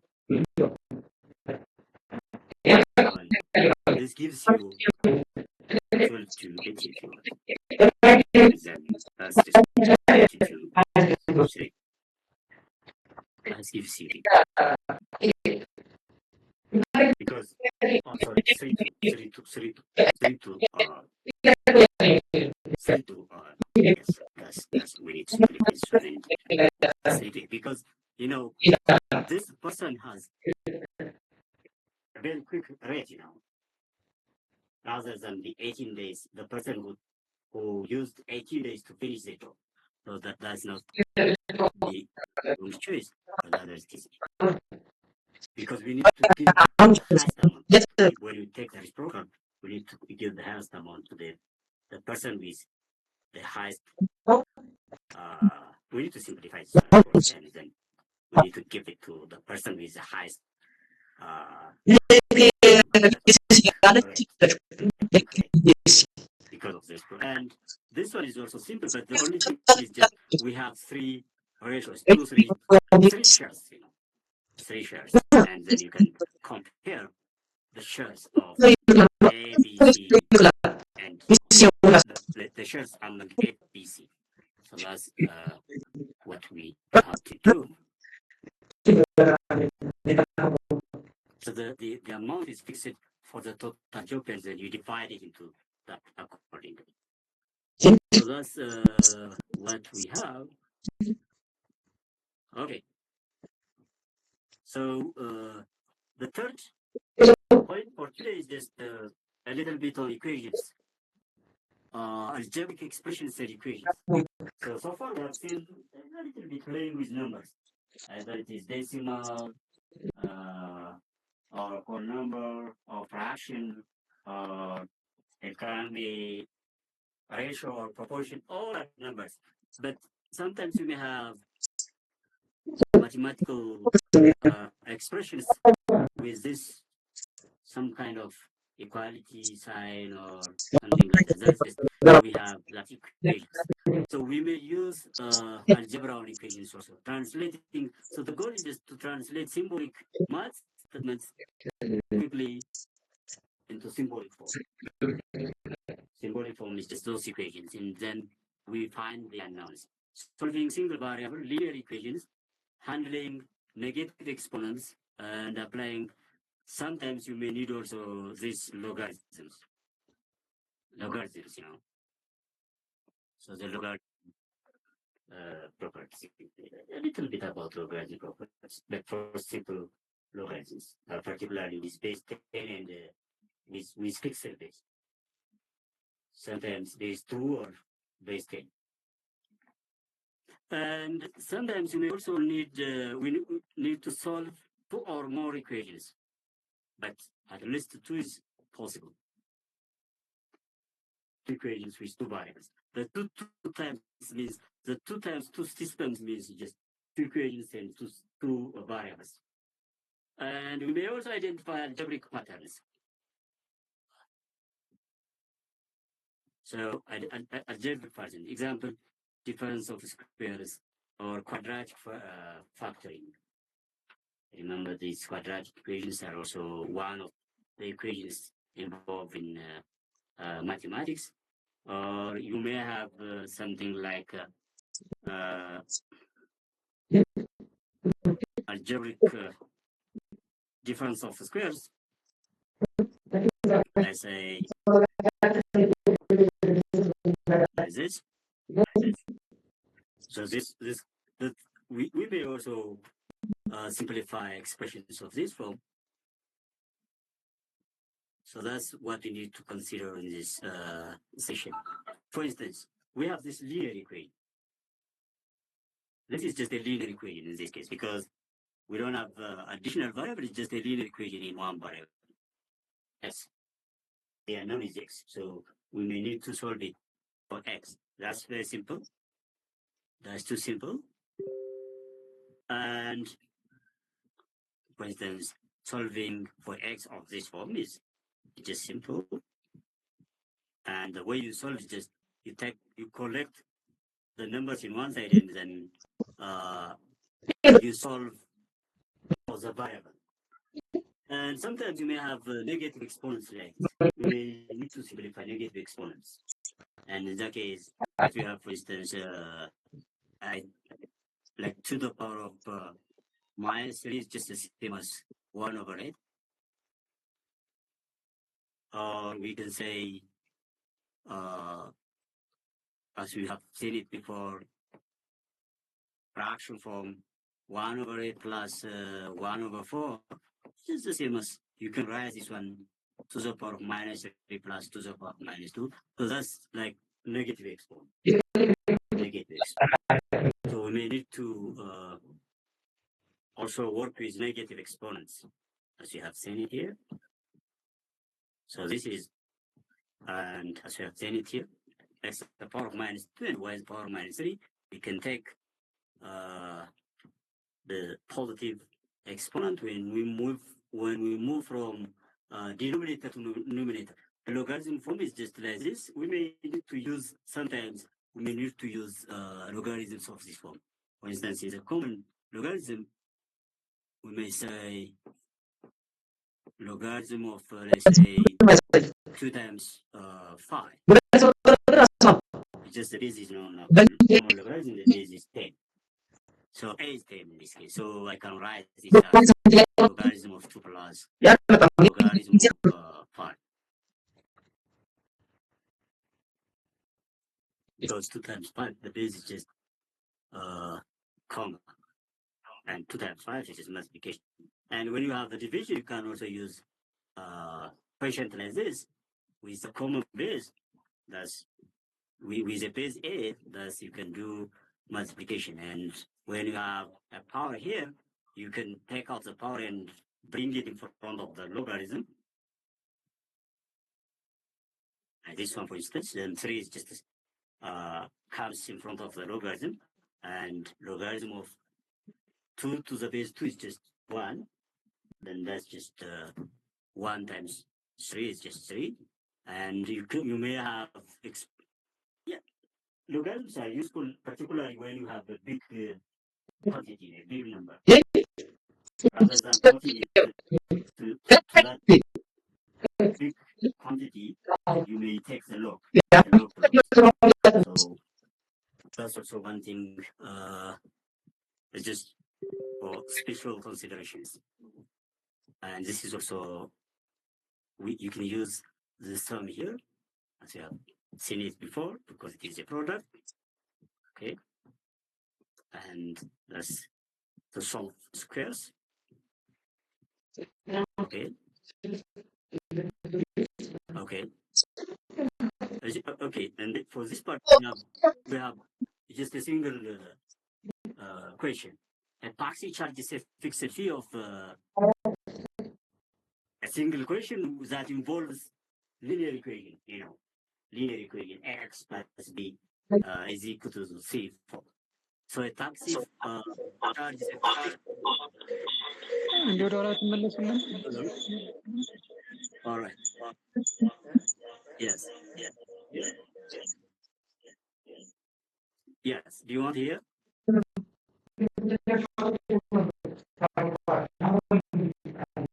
This gives you 12 to 80 if you want. Then that's just 32, 3. That gives you because sorry, 3 to yes, that's we need to split this one because you know this person has a very quick rate, rather than the 18 days. The person who used 18 days to finish the job. So that's not the wrong choice for the other case. Because we need to give the highest amount. When you take the risk program, we need to give the highest amount to the person with the highest. We need to simplify this one, of course, and then we need to give it to the person with the highest. Because of this, and this one is also simple, but the only thing is just we have three ratios, three shares, three shares, and then you can compare the shares of A, B, C, and the shares among A, B, C. So that's what we have to do. So the amount is fixed for the total tokens, and you divide it into that accordingly. So that's what we have. Okay. So the third point for today is just a little bit on equations, algebraic expressions and equations. So far we have seen a little bit playing with numbers, either it is decimal, or whole number, or fraction, or it can be ratio or proportion, all are numbers. But sometimes you may have mathematical expressions with this some kind of equality sign or something like that. That's just we have that equations. So we may use algebra on equations also. Translating. So the goal is just to translate symbolic math statements quickly into symbolic form. Symbolic form is just those equations, and then we find the unknowns. Solving single variable linear equations, handling negative exponents, and applying. Sometimes you may need also these logarithms. Logarithms, So the logarithm properties. A little bit about logarithm properties, but for simple logarithms, particularly with base 10 and with pixel base. Sometimes base 2 or base 10. And sometimes you may also need, we need to solve 2 or more equations, but at least 2 is possible. 2 equations with 2 variables. The two times means the 2 times 2 systems means just 2 equations and two variables. And we may also identify algebraic patterns. So algebraic pattern, example, difference of squares or quadratic factoring. Remember, these quadratic equations are also one of the equations involved in mathematics. Or you may have something like algebraic difference of squares. Let's say like this. So we may also simplify expressions of this form. So that's what we need to consider in this session. For instance, we have this linear equation. This is just a linear equation in this case because we don't have additional variable. It's just a linear equation in one variable. X. The unknown is x. So we may need to solve it for x. That's very simple. That's too simple. And for instance, solving for x of this form is just simple. And the way you solve is just you collect the numbers in one side and then you solve for the variable. And sometimes you may have negative exponents like you may need to simplify negative exponents. And in that case, if you have, for instance, like to the power of minus 3 is just the same as 1 over 8. Or we can say, as we have seen it before, fraction form 1 over 8 plus 1 over 4 is the same as you can write this one to the power of minus 3 plus to the power of minus 2. So that's like negative exponent. Negative exponent. So we may need to also work with negative exponents, as you have seen it here. So this is, and as you have seen it here, x to the power of minus 2 and y to the power of minus 3. We can take the positive exponent when we move from denominator to numerator. The logarithm form is just like this. We may need to use, sometimes we may need to use logarithms of this form. For instance, in a common logarithm, we may say logarithm of, let's say, 2 times 5. It's just the base is known. Common logarithm, the base is 10. So a is 10 in this case. So I can write this as logarithm of 2 plus logarithm of 5. Because 2 times 5, the base is just comma. And 2 times 5 is just multiplication. And when you have the division, you can also use quotient like this with the common base. That's with the base a, thus you can do multiplication. And when you have a power here, you can take out the power and bring it in front of the logarithm. And this one, for instance, then 3 is just comes in front of the logarithm, and logarithm of 2 to the base 2 is just 1. Then that's just 1 times 3 is just 3. And you may have logarithms are useful, particularly when you have a big quantity, a big number, rather than putting it to that big quantity. You may take the log plots. So that's also one thing. It's just for special considerations. And this is also, you can use this term here, as you have seen it before, because it is a product. Okay. And that's the solve squares. Okay. Okay. Okay. And for this part, we have just a single question. A taxi charges a fixed fee of a single equation that involves linear equation, linear equation x plus b is equal to c. So a taxi charges a fixed. All right. Yes. Yes. Do you want to hear?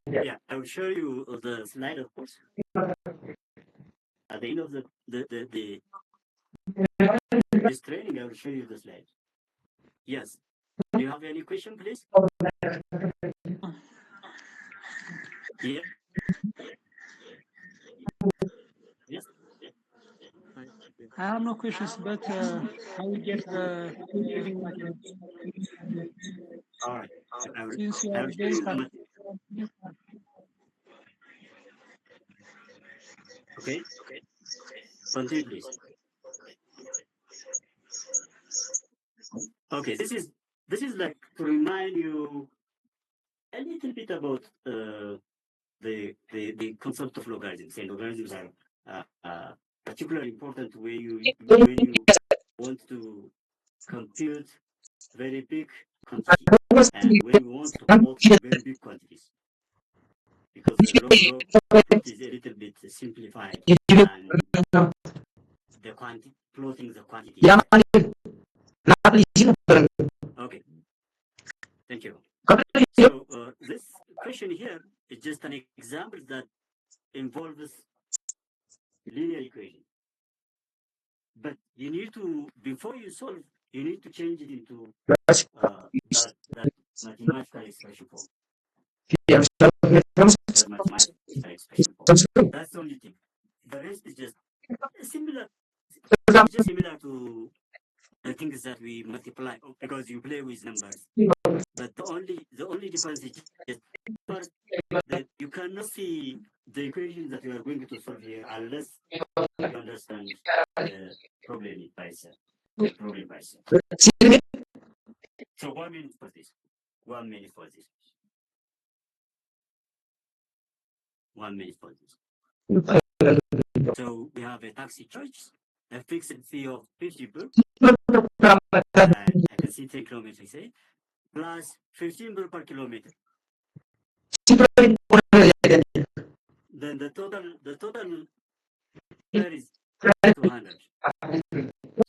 Yeah, I will show you the slide, of course. At the end of this training, I will show you the slide. Yes. Do you have any question, please? Yeah. Yes. I have no questions, but I will get the reading material. All right. I will Since you show are you very the fast. material. Okay. Continue, please. Okay. This is like to remind you a little bit about the concept of logarithms. And logarithms are particularly important when you want to compute very big quantity, and when you want to plot very big quantities, because the log plot is a little bit simplified, and the plotting the quantity. Okay, thank you. So this question here is just an example that involves linear equation. But you need to, before you solve, you need to change it into that mathematical expression form. That mathematical expression form. That's the only thing. The rest is just similar. It's just similar to the thing is that we multiply because you play with numbers. But the only difference is just first that you cannot see the equation that you are going to solve here unless you understand the problem by itself. The problem by itself. So 1 minute for this. 1 minute for this. 1 minute for this. So we have a taxi charge, a fixed fee of 50 birr. And I can see 10 kilometers, say, plus 15 birr per kilometer. Then the total fare is 200.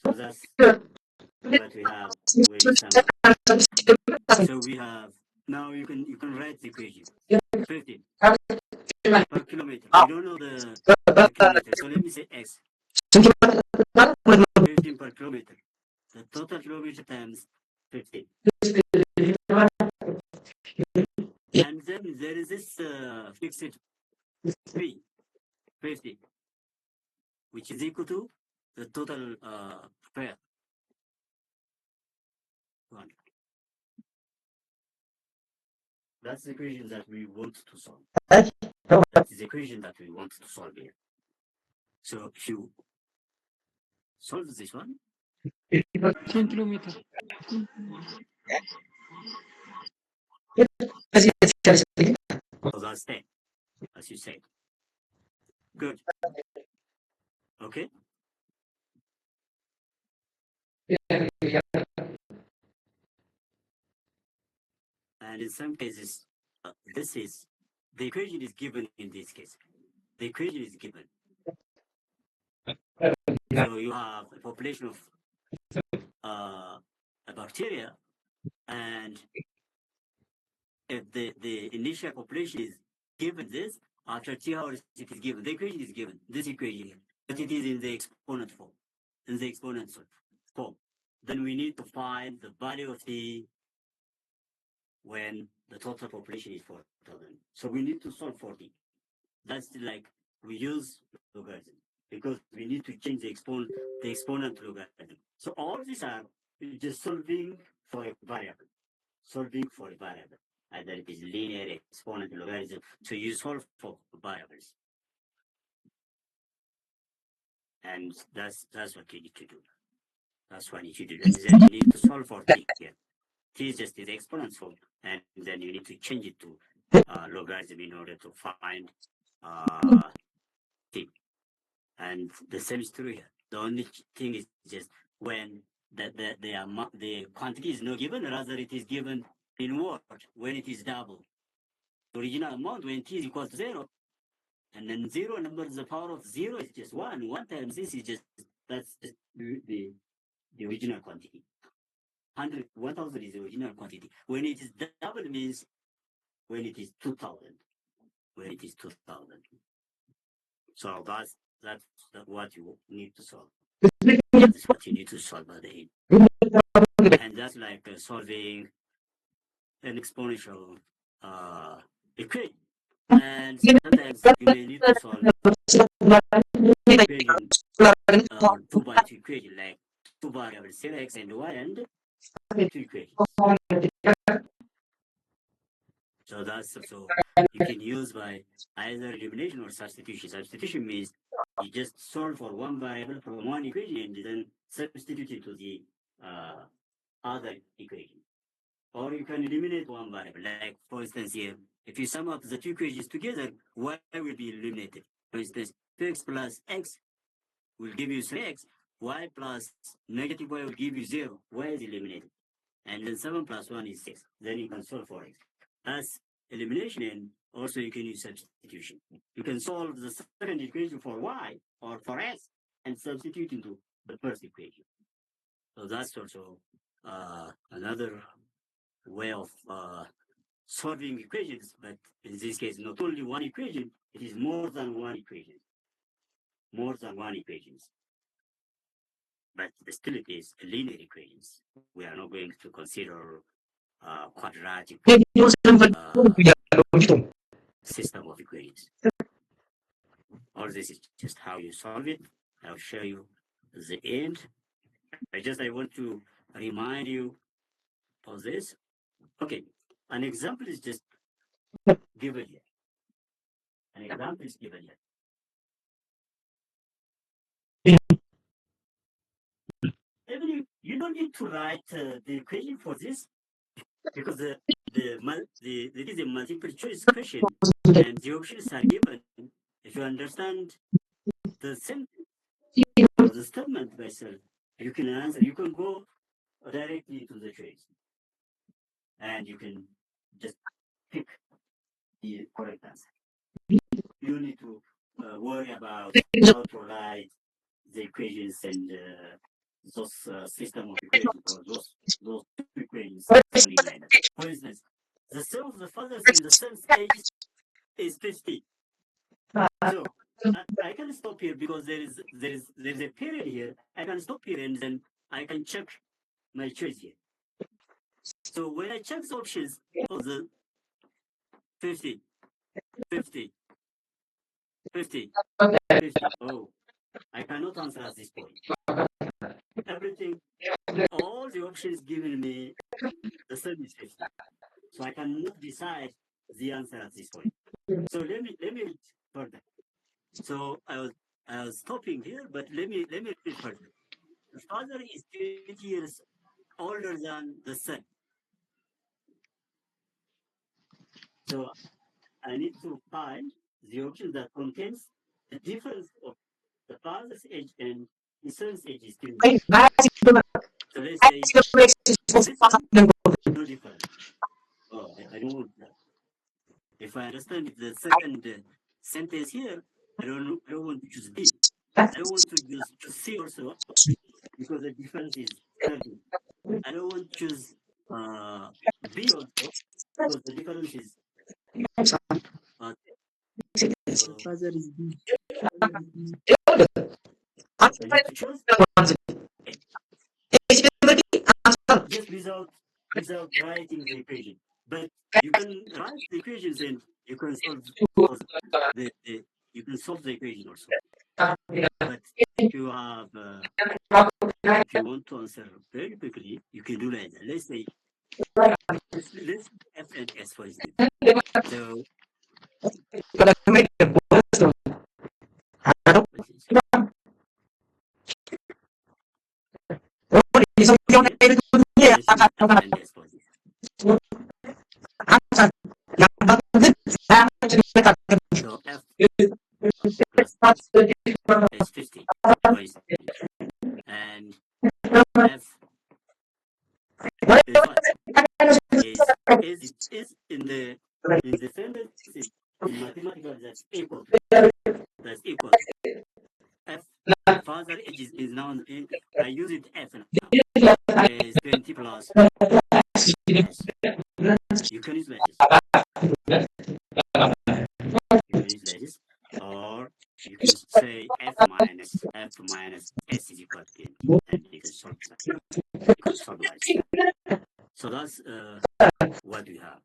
So that's what we have when you sum up. So we have now you can write the equation 15 per kilometer. We don't know the kilometer, so let me say x 15 per kilometer. The total kilometer times 15. And then there is this fixed fee 50, which is equal to the total fare 200. That's the equation that we want to solve. That is the equation that we want to solve here. So if you solve this one, 10 kilometers. so that's 10, as you said. Good. Okay. And in some cases, this is the equation is given in this case. The equation is given. So you have a population of a bacteria, and if the initial population is given this, after 2 hours it is given. The equation is given, this equation here, but it is in the exponent form. In the exponent form. Then we need to find the value of t when the total population is 4,000. So we need to solve for t. That's like we use logarithm because we need to change the exponent to logarithm. So all these are just solving for a variable. Solving for a variable. Either it is linear, exponent, logarithm. So you solve for variables. And that's what you need to do. That's what you need to do. And then you need to solve for t here. T is just the exponent form, and then you need to change it to logarithm in order to find t. And the same is true here. The only thing is just when the quantity is not given, rather it is given in word when it is double. The original amount when t is equal to 0, and then 0 number the power of 0 is just 1. 1 times this is just that's just the original quantity. 1,000 is the original quantity. When it is double means when it is 2,000. When it is 2,000. So that's what you need to solve. That's what you need to solve at the end. And that's like solving an exponential equation. And sometimes you may need to solve equation 2 by 2 equation, like 2 variables, 0x and y, and 2 equations. So that's also you can use by either elimination or substitution. Substitution means you just solve for one variable from one equation and then substitute it to the other equation. Or you can eliminate one variable. Like for instance here, if you sum up the two equations together, y will be eliminated. For instance, 2x plus x will give you 3x, y plus negative y will give you 0, y is eliminated. And then 7 plus 1 is 6. Then you can solve for x. That's elimination, and also you can use substitution. You can solve the second equation for y or for x and substitute into the first equation. So that's also another way of solving equations, but in this case, not only one equation, it is more than one equation. More than one equations. But still it is linear equations. We are not going to consider quadratic system of equations. All this is just how you solve it. I'll show you the end. I want to remind you of this. Okay, an example is just given here. An example is given here. Even you don't need to write the equation for this because it is a multiple choice question and the options are given. If you understand the sentence or the statement by itself, you can answer. You can go directly to the choice, and you can just pick the correct answer. You need to worry about how to write the equations and those system of equations or those two equations, something like that. For instance, the sum of the fathers and the son's age is 50. So I can stop here because there is a period here. I can stop here and then I can check my choice here. So when I check the options for the 50, 50, 50, 50, oh, I cannot answer at this point. Everything, all the options given me, the sum is 50. So I cannot decide the answer at this point. So let me read further. So I was stopping here, but let me read further. The father is 20 years older than the son. So I need to find the option that contains the difference of the father's age and his son's age is 20. So let's say this one, no difference. Oh, I don't want that. If I understand the second sentence here, I don't want to choose B. I don't want to choose C also because the difference is 30. I don't want to choose B also because the difference is The father is B. I need to choose A. Just without writing the equation. But you can write the equations and you can you can solve the equation also. But if you have if you want to answer very quickly, you can do like that. Let's say let's F and S for instance. So what is it? Okay. Let's use F and S for this. So F plus S is 50, for instance. And F is what? Is in the sentence in mathematical that's equal. That's equal. F father age is now I use it F now. Is 20 plus S. You can use like this. You can use like this. Or you can say F minus S is equal to 20. And you can solve that. You can solve like this. So that's what we have.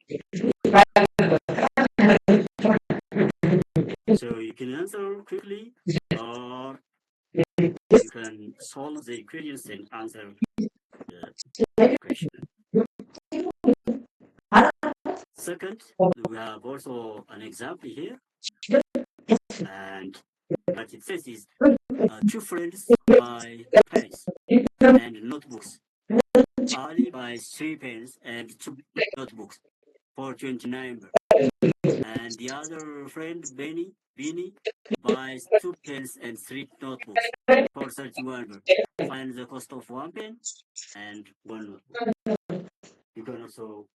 So you can answer quickly or you can solve the equations and answer the question. Second, we have also an example here. And what it says is two friends buy pens and notebooks. Ali buys 3 pens and 2 notebooks for 29 birr. And the other friend, Benny, buys 2 pens and 3 notebooks for 31 birr. Find the cost of 1 pen and 1 notebook. You can also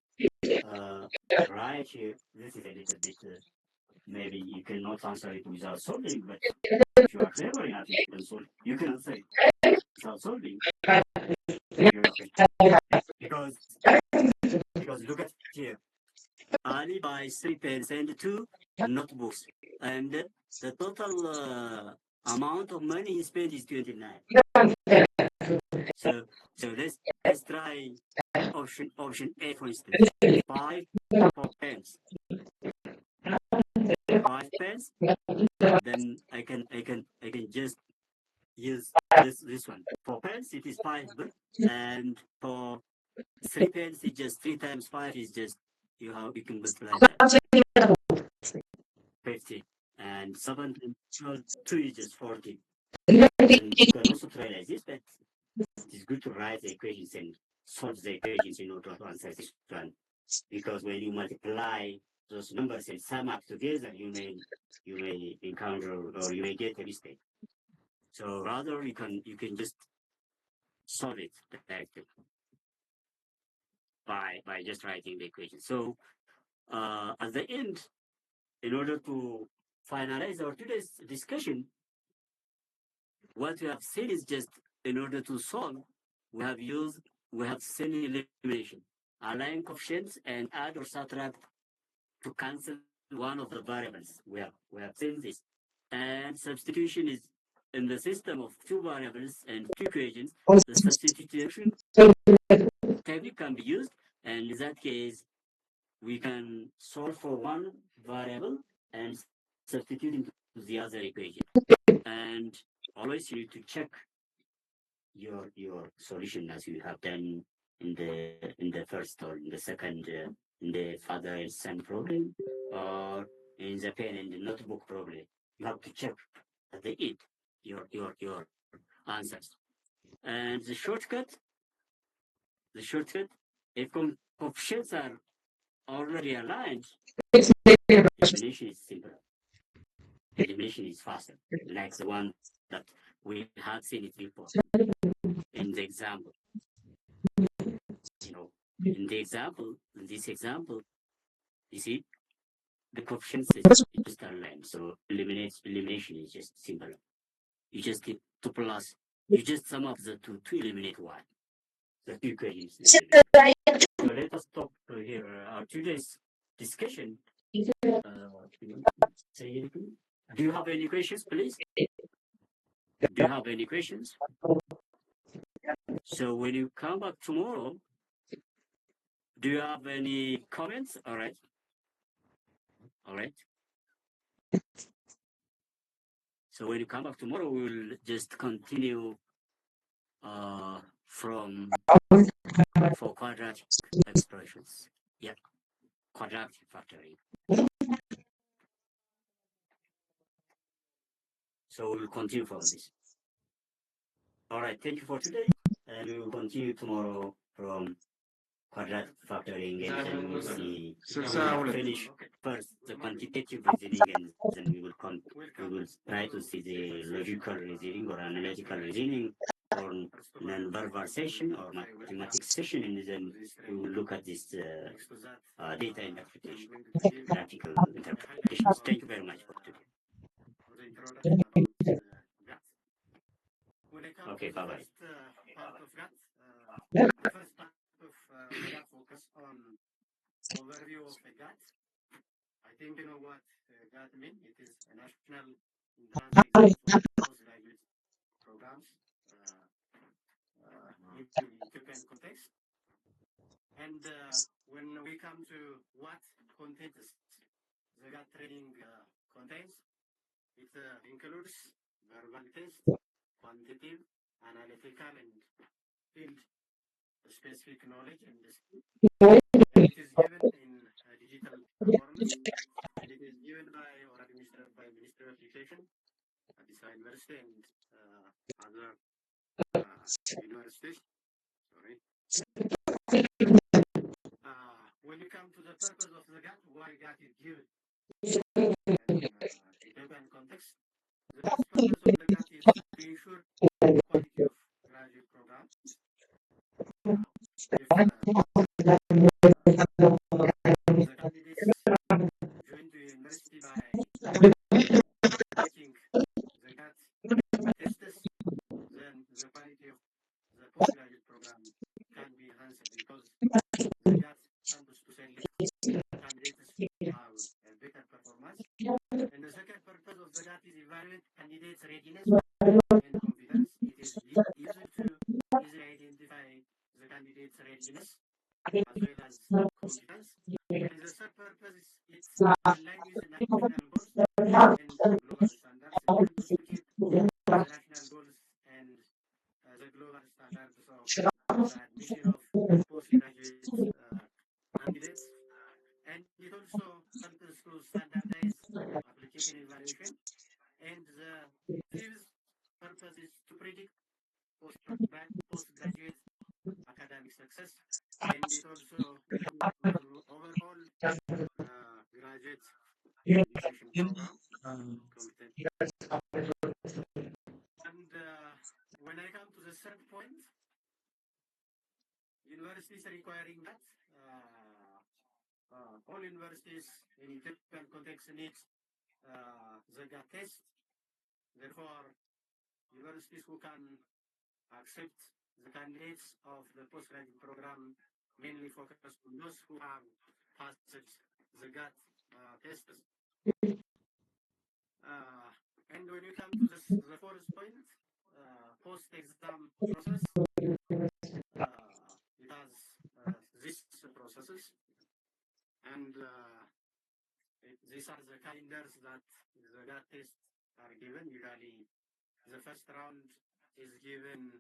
write here. This is a little bit, maybe you cannot answer it without solving, but if you are clever enough, you can answer it without solving. Because look at here. Ali buys 3 pens and 2 notebooks. And the total amount of money he spent is 29. So let's try option A for instance. 5 for pens. 5 pens. Then I can just use this one. For pence, it is 5 birr, and for 3 pence, it's just 3 times 5 is just you can multiply that 50, and 7 times 12, 2 is just 40. And you can also try like this, but it is good to write the equations and solve the equations in order to answer this one. Because when you multiply those numbers and sum up together, you may encounter or you may get a mistake. So rather you can just solve it directly by just writing the equation. So at the end, in order to finalize our today's discussion, what we have said is just in order to solve, we have seen elimination, align coefficients and add or subtract to cancel one of the variables. We have seen this. And substitution is in the system of two variables and two equations. The substitution technique can be used, and in that case, we can solve for one variable and substitute into the other equation. And always you need to check your solution as you have done in the first or in the second in the father and son problem or in the pen and the notebook problem. You have to check at the end your answers. And the shortcut, if coefficients are already aligned, elimination is simpler. Elimination is faster, like the one that we had seen it before in the example. In this example, you see the coefficients is just aligned, so elimination is just simpler. You just get 2 plus. You just sum up the two to eliminate one. The two equations. So let us stop here. Our today's discussion. Say anything? Do you have any questions, please? Do you have any questions? So when you come back tomorrow, do you have any comments? All right. So when you come back tomorrow, we will just continue for quadratic expressions. Yeah, quadratic factoring. So we'll continue from this. All right, thank you for today, and we will continue tomorrow from quadratic factoring, and then we'll see. We'll finish first the quantitative reasoning, and then we will try to see the logical reasoning or analytical reasoning, or non-verbal session or mathematics session, and then we will look at this data interpretation, graphical interpretations. Thank you very much for today. Okay, bye-bye. The first part of GAT focus on overview of the GAT. I think you know what GAT means. It is a national entrance exam for postgraduate programs in Ethiopian context. And when we come to what content the GAT training contains, it includes verbal test, quantitative, analytical, and field specific knowledge and skill. And it is given in digital format, and it is given by or administered by Ministry of Education, Addis Ababa University, and other universities. Sorry. When you come to the purpose of the GAT, why GAT is given in Ethiopian context, the first purpose of the GAT is to ensure quality of graduate programs. If the candidates join the university by taking the GAT tests, then the quality of the postgraduate program can be enhanced because the GAT comes to select candidates who have a better performance. And the second purpose of the GAT is evaluate candidates' readiness and confidence. It is used to easily identify the candidates' readiness as well as confidence. And the third purpose is it aligns with the national goals and global standards in order to keep the national goals standards of the admission of postgraduate candidates, and it also helps to standardize application evaluation. And the fifth purpose is to predict postgraduate academic success, and it also improves overall graduate education program competence. And when I come to the third point, universities requiring that all universities in Ethiopian context need the NGAT test. Therefore, universities who can accept the candidates of the postgraduate program mainly focus on those who have passed the NGAT tests. And when you come to the fourth point, post-exam process, it has these processes, and these are the calendars that the NGAT tests are given. Usually, the first round is given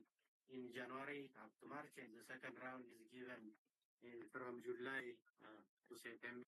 in January up to March, and the second round is given from July to September.